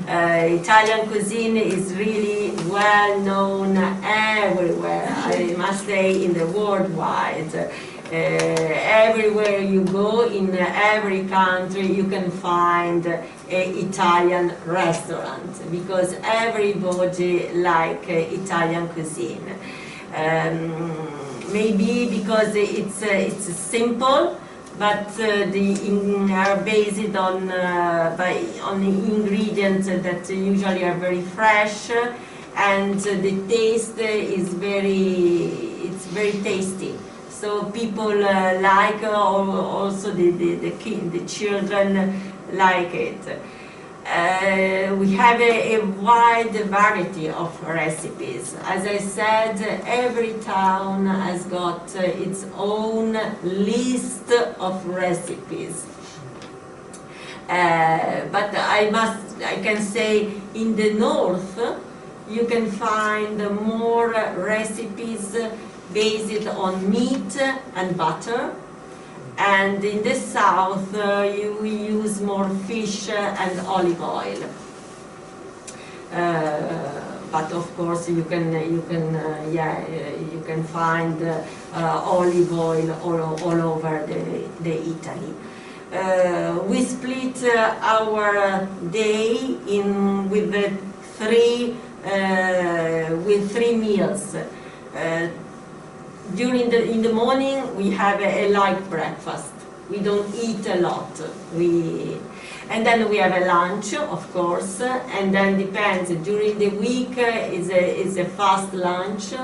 Italian cuisine is really well known everywhere, I must say, in the worldwide. Everywhere you go, in every country, you can find an Italian restaurant, because everybody likes Italian cuisine. Maybe because it's simple, but are based on ingredients that usually are very fresh, and the taste is very tasty. So people like, also the children like it. We have a wide variety of recipes. As I said, every town has got its own list of recipes. But I can say in the north, you can find more recipes based on meat and butter. And in the south, you use more fish and olive oil. But of course, you can find olive oil all over the Italy. We split our day with three meals. In the morning, we have a light breakfast. We don't eat a lot. And then we have a lunch, of course, and then depends. During the week is a fast lunch.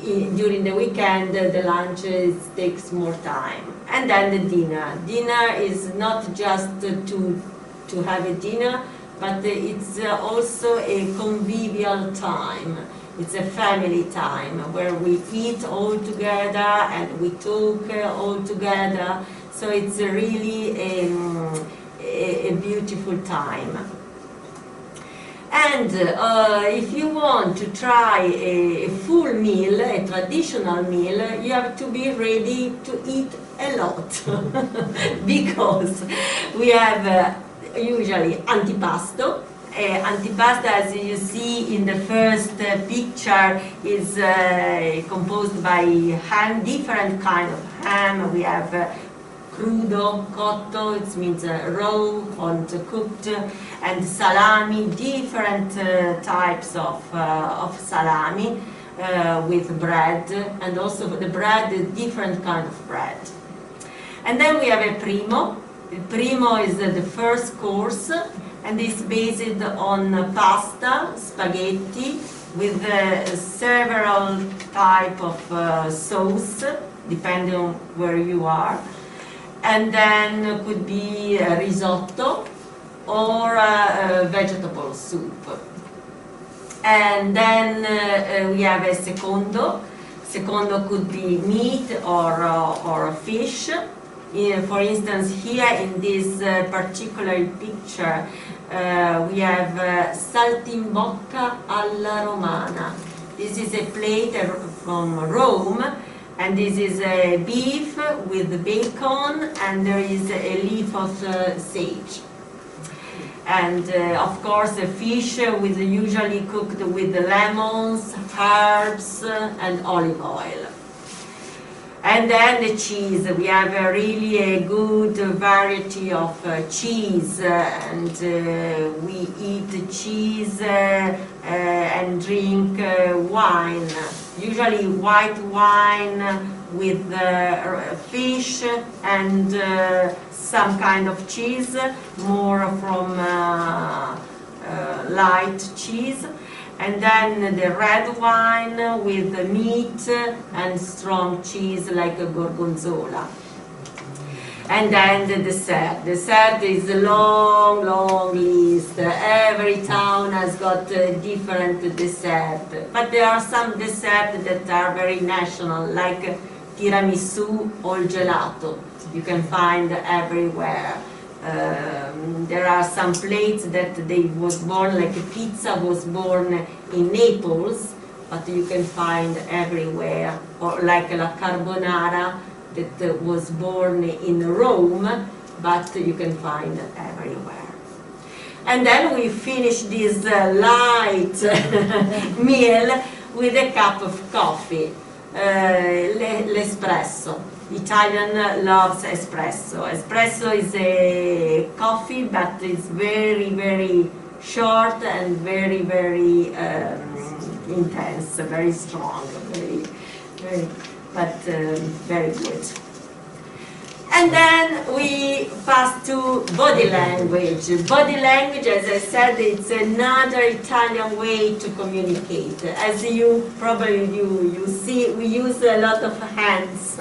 During the weekend, the lunch takes more time. And then the dinner. Dinner is not just to have a dinner, but it's also a convivial time. It's a family time where we eat all together and we talk all together. So it's really a beautiful time. And if you want to try a full meal, a traditional meal, you have to be ready to eat a lot because we have usually antipasto. Antipasto, as you see in the first picture, is composed by ham, different kind of ham. We have crudo, cotto, it means raw and cooked, and salami, different types of salami with bread, and also the bread is different kind of bread. And then we have a primo. The primo is the first course, and it's based on pasta, spaghetti, with several type of sauce, depending on where you are. And then could be risotto or vegetable soup. And then we have a secondo. Secondo could be meat or fish. For instance, here in this particular picture, we have saltimbocca alla romana. This is a plate from Rome, and this is a beef with bacon, and there is a leaf of sage. And of course, a fish with usually cooked with lemons, herbs, and olive oil. And then the cheese. We have really a good variety of cheese, and we eat cheese and drink wine. Usually white wine with fish and some kind of cheese, more from light cheese. And then the red wine with the meat and strong cheese like a gorgonzola. And then the dessert. Dessert is a long, long list. Every town has got a different dessert. But there are some desserts that are very national, like tiramisu or gelato. You can find everywhere. There are some plates that they was born, like a pizza was born in Naples, but you can find everywhere, or like la carbonara that was born in Rome, but you can find everywhere. And then we finish this light meal with a cup of coffee, l'espresso. Italian loves espresso. Espresso is a coffee, but it's very, very short and very, very intense, very strong, very good. And then we pass to body language. Body language, as I said, it's another Italian way to communicate. As you probably you see, we use a lot of hands.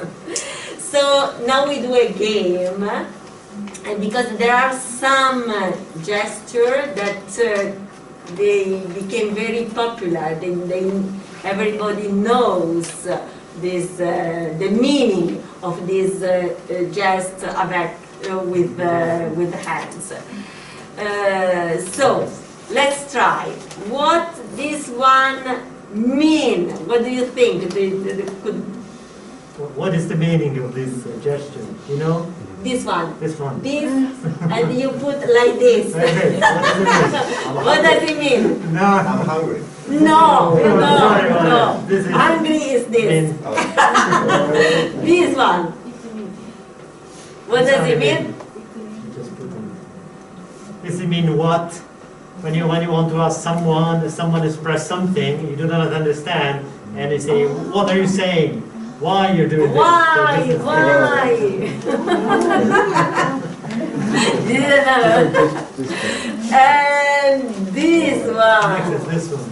So now we do a game, and because there are some gestures that they became very popular. Everybody knows this, the meaning of this gest with hands. So let's try. What this one mean? What do you think? What is the meaning of this gesture? You know? This one. This one. This, and you put like this. What does it mean? No, I'm hungry. No. This is Hungry is this. This one. What does it mean? Does it mean what? When you want to ask someone express something you do not understand, and they say, "What are you saying? Why you're doing this?" Why? And this one. This one.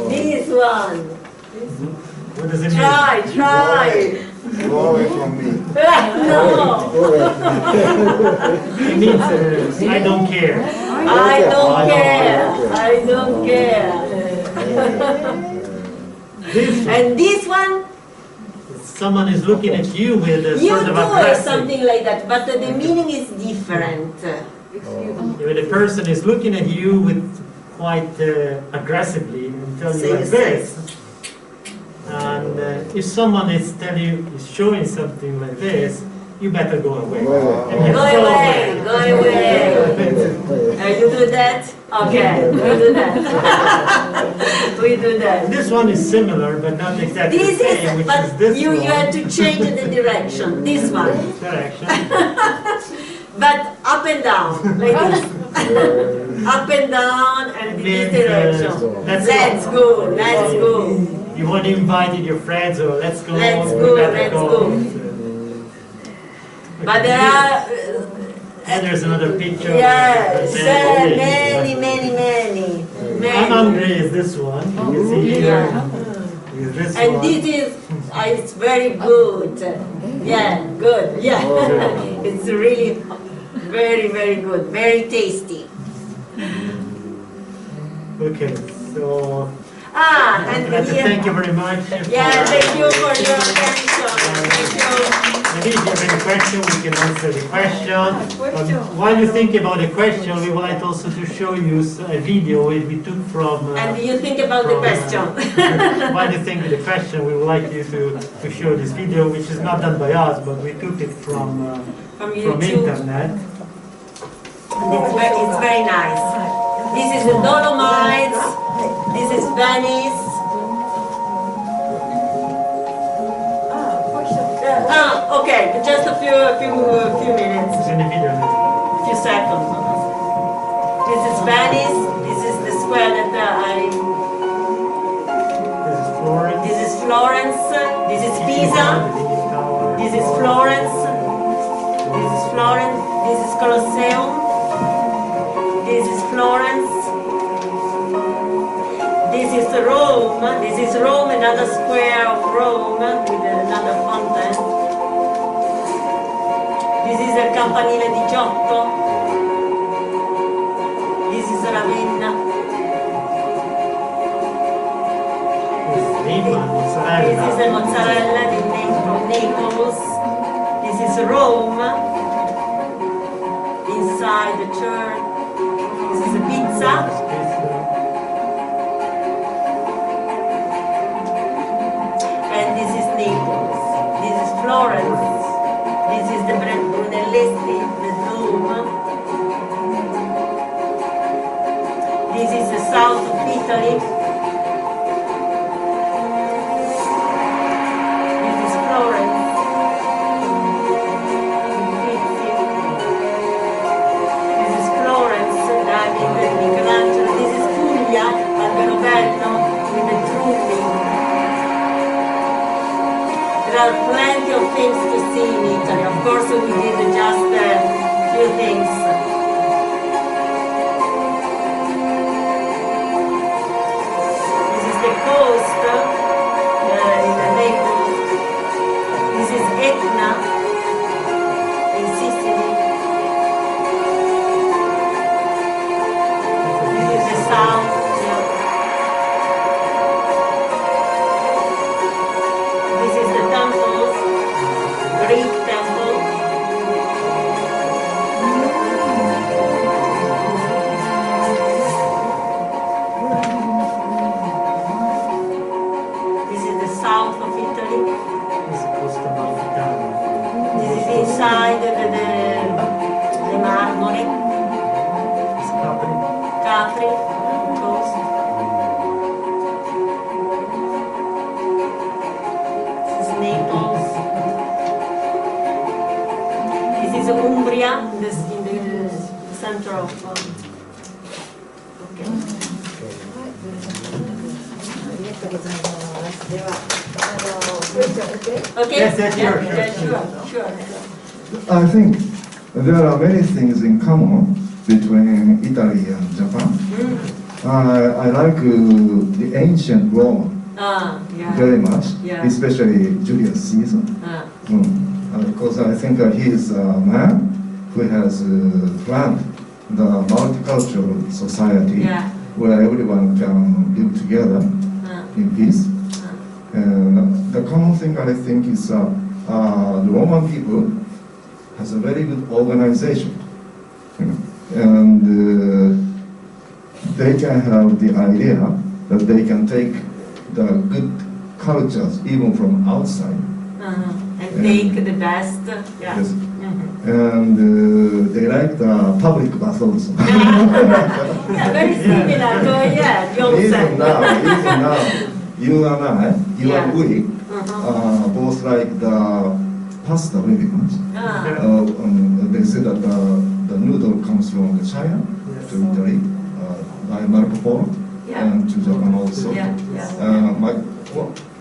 This one. What does it mean? Try. Go away from me. No. It means I don't care. I don't care. I don't care. And this one, Someone is looking at you with a you sort do of aggressive. something like that, but the meaning is different. When the person is looking at you with quite aggressively and tell you like this. And if someone is telling you, is showing something like this, you better go away. Go away, go away. You do that? Okay, we do that. We do that. This one is similar, but not exactly This the same, is, which but is this you one. have to change the direction. This one. Direction. But up and down, like this. Up and down and in this direction. Let's go, let's go. You want to invite your friends or let's go. Let's we go, better let's go. go. But there are, And there's another picture. yes, Many. many. I'm hungry is this one. You can see here. Is this And one. this is, it's very good. Yeah, good. Yeah, it's really very, very good. Very tasty. Okay, so And I'd like to here, thank you very much. yeah, thank you for your attention. Thank you. Maybe if you have any question, we can answer the question. While you think about the question, we would like also to show you a video we took from. And you think about the question. While you think of the question, we would like you to show this video, which is not done by us, but we took it from YouTube. internet. It's very nice. This is the Dolomites. This is Venice. Okay, just a few minutes, It's in the video. few seconds. This is Venice. This is the square that This is Florence. This is Florence. This is Pisa. This is Florence. This is Florence. This is Colosseum. This is Florence. This is Rome. This is Rome, another square of Rome with another fountain. This is il Campanile 18. This is Ravenna. This is the mozzarella di Naples. This is Rome. Inside the church. This is a pizza. And this is Naples. This is Florence. This is the Brunelleschi, the Dome. This is the south of Italy. This is Florence. This is Florence, David Michelangelo. This is Puglia, Alberobello, with the truthing. There are plenty of things to see in Italy. Of course, we did just a few things. This is the coast in Naples. This is Etna in Sicily. This is the south. This is the temples, Greek temple. This is the south of Italy. This is Costa Amalfitana. This is inside the Marmore, It's Capri. Capri coast. This is Naples. This is Umbria, in the center of. Okay. ありがとうございます。では、クエスチョン OK？ Okay. Yes, yes, sure, Yeah, sure. sure. I think there are many things in common between Italy and Japan. I like the ancient Rome Yeah. very much, Yeah. especially Julius Caesar. Because I think he is a man who has planned the multicultural society where everyone can live together in peace. And the common thing I think is the Roman people has a very good organization, and they can have the idea that they can take the good cultures even from outside and take the best. Yes. And they like the public bath also. Very similar to Even now, you and I, you and we, both like the pasta very much. They say that the noodle comes from China to Italy, by Marco Polo, and to Japan also.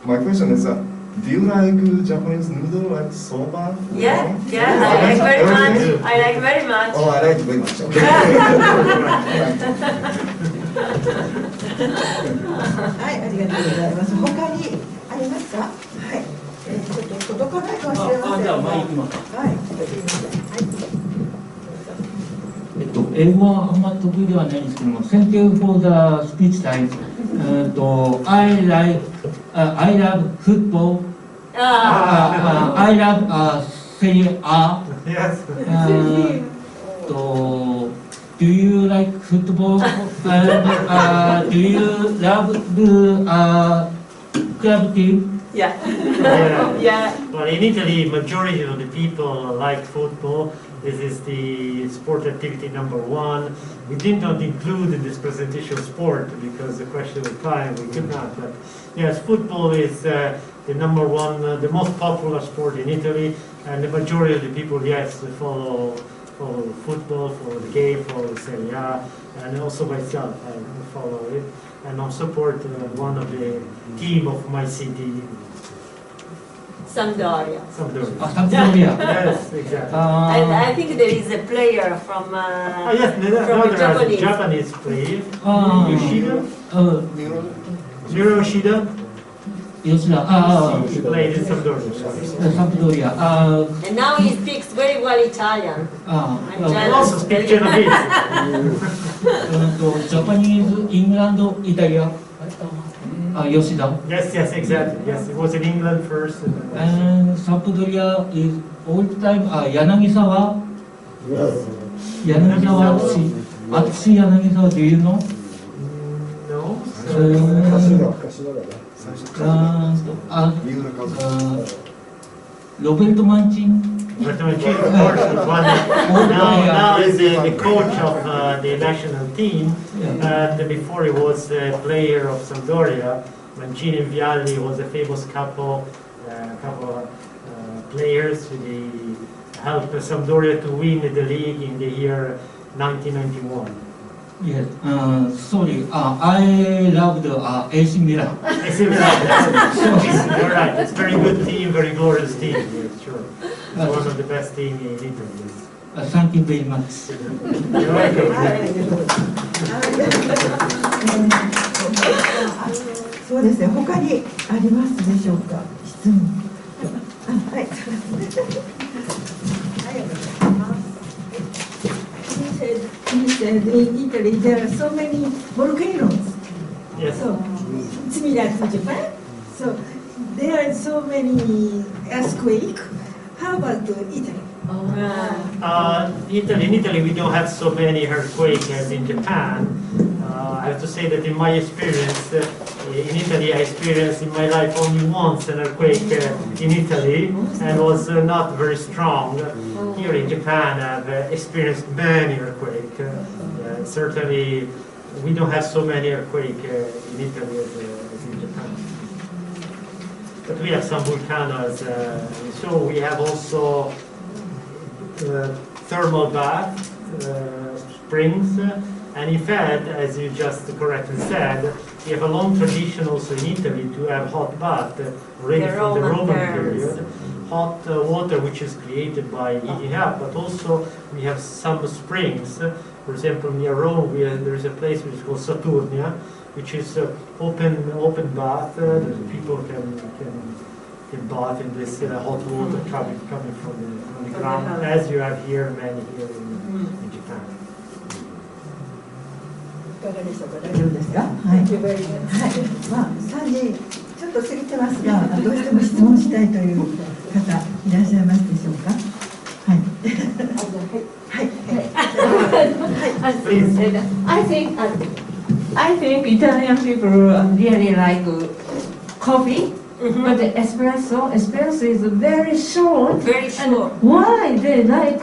My question is, do you like Japanese noodle like soba? Yeah, I like very much. I like very much. Oh, I like very much. Okay. はい、ありがとうございます。他にありますか？はい。ちょっと届かないかもしれませんが。じゃあ前行きます。はい、すいません。英語はあんまり得意ではないんですけども、Thank you for the speech time. I love football. I love Serie A. Yes. Do you like football? Do you love the club team? Yeah. Well, in Italy, majority of the people like football. This is the sport activity number one. We did not include in this presentation sport because the question of time we could not. But yes, football is the number one, the most popular sport in Italy, and the majority of the people, yes, follow football, follow the game, follow Serie A, and also myself, I follow it, and I support one of the team of my city. Sampdoria. Sampdoria. Yes, exactly. And I think there is a player from Japanese player. Yoshida? Yoshida? He played in Sampdoria. And now he speaks very well Italian. I'm He jealous. also speaks Japanese. Japanese, England, Italia. Yoshida. Yes, exactly. Yes, it was in England first. And Sampdoria is all the time. Yanagisawa. Yanagisawa. Atsushi Yanagisawa. Do you know? No. Roberto Mancini. But of course, was one. Now is the coach of the national team. And before he was a player of Sampdoria. Mancini and Vialli was a famous couple players who helped Sampdoria to win the league in the year 1991. Yes. Sorry. I love the AC Milan. AC Milan. You're right. It's a very good team, very glorious team. Yes, sure. It's one of the best teams in Italy. Thank you very much. You're welcome. そうですね。他にありますでしょうか。質問。はい。You said in Italy there are so many volcanoes. Yes. So similar to Japan. So there are so many earthquakes. How about Italy? In Italy, we don't have so many earthquakes as in Japan. I have to say that in my experience, in Italy, I experienced in my life only once an earthquake in Italy, and was not very strong. Here in Japan, I've experienced many earthquakes. Certainly, we don't have so many earthquakes in Italy as in Japan. But we have some volcanoes, so we have also thermal bath, springs, and in fact, as you just correctly said, we have a long tradition also in Italy to have hot bath, already from the Roman period. Hot water which is created by heating up, but also we have some springs. For example, near Rome, there is a place which is called Saturnia, which is open bath that people can bath in this hot water coming from the ground, as you have here, many here in Japan. いかがでしょうか。大丈夫ですか。はい。はい。まあ3時ちょっと過ぎてますが、どうしても質問したいという方いらっしゃいますでしょうか。はい。はい。I think Italian people really like coffee, but the espresso is very short. Very short. And why they like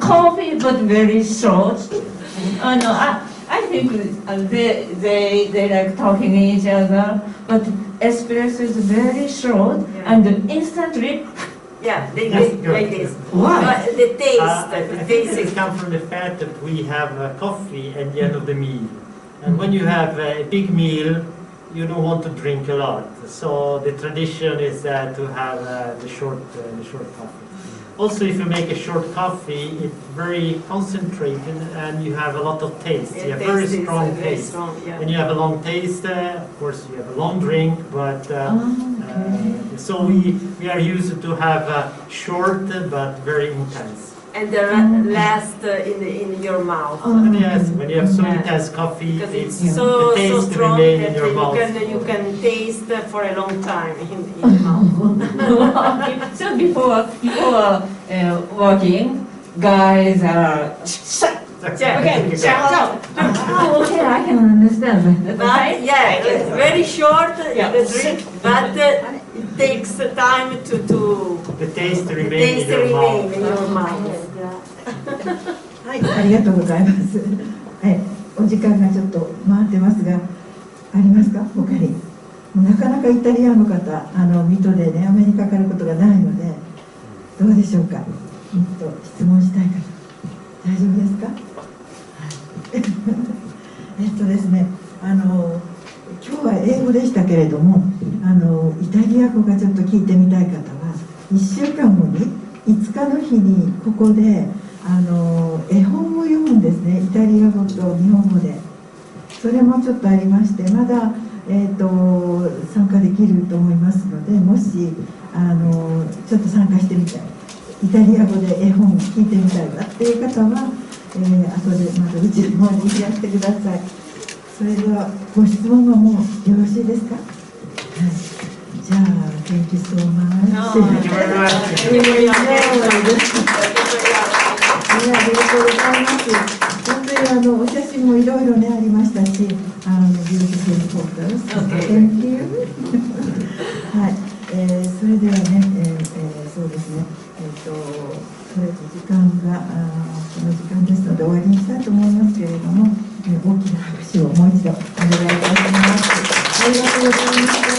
coffee but very short? I think they like talking each other, but espresso is very short and instantly. Yeah, they like this. Why? The taste. I think it comes from the fact that we have coffee at the end of the meal. And when you have a big meal, you don't want to drink a lot. So the tradition is to have the short coffee. Also, if you make a short coffee, it's very concentrated and you have a lot of taste. You have very strong taste. When you have a long taste, of course, you have a long drink. But so we are used to have short but very intense. And the last in your mouth. Yes, when you have so intense coffee, Because it's the so taste strong remain that in your mouth. you can taste for a long time in your mouth. So before working, guys are okay. Okay, I can understand that. But yeah, it's very short the drink, but it takes time to The taste remain in your mouth. はい、ありがとうございます。はい、お時間がちょっと回ってますが、ありますか？他に。なかなかイタリアの方、水戸でね、アメリカから来ることがないので、どうでしょうか。質問したい方、大丈夫ですか？はい。ですね、今日は英語でしたけれども、イタリア語がちょっと聞いてみたい方は、1週間後に5日の日にここで絵本を読むんですね。イタリア語と日本語で。それもちょっとありまして、まだ参加できると思いますので、もしちょっと参加してみたい、イタリア語で絵本を聞いてみたいわっていう方は、後でまたうちの方にいらしてください。それではご質問はもうよろしいですか？はい。じゃあ、Thank you so much. Thank you very much. ありがとうございます。本当にお写真もいろいろねありましたし、beautiful photos. Thank you. はい、それではね、そうですね、それと時間がこの時間ですので終わりにしたいと思いますけれども、大きな拍手をもう一度お願いいたします。ありがとうございました。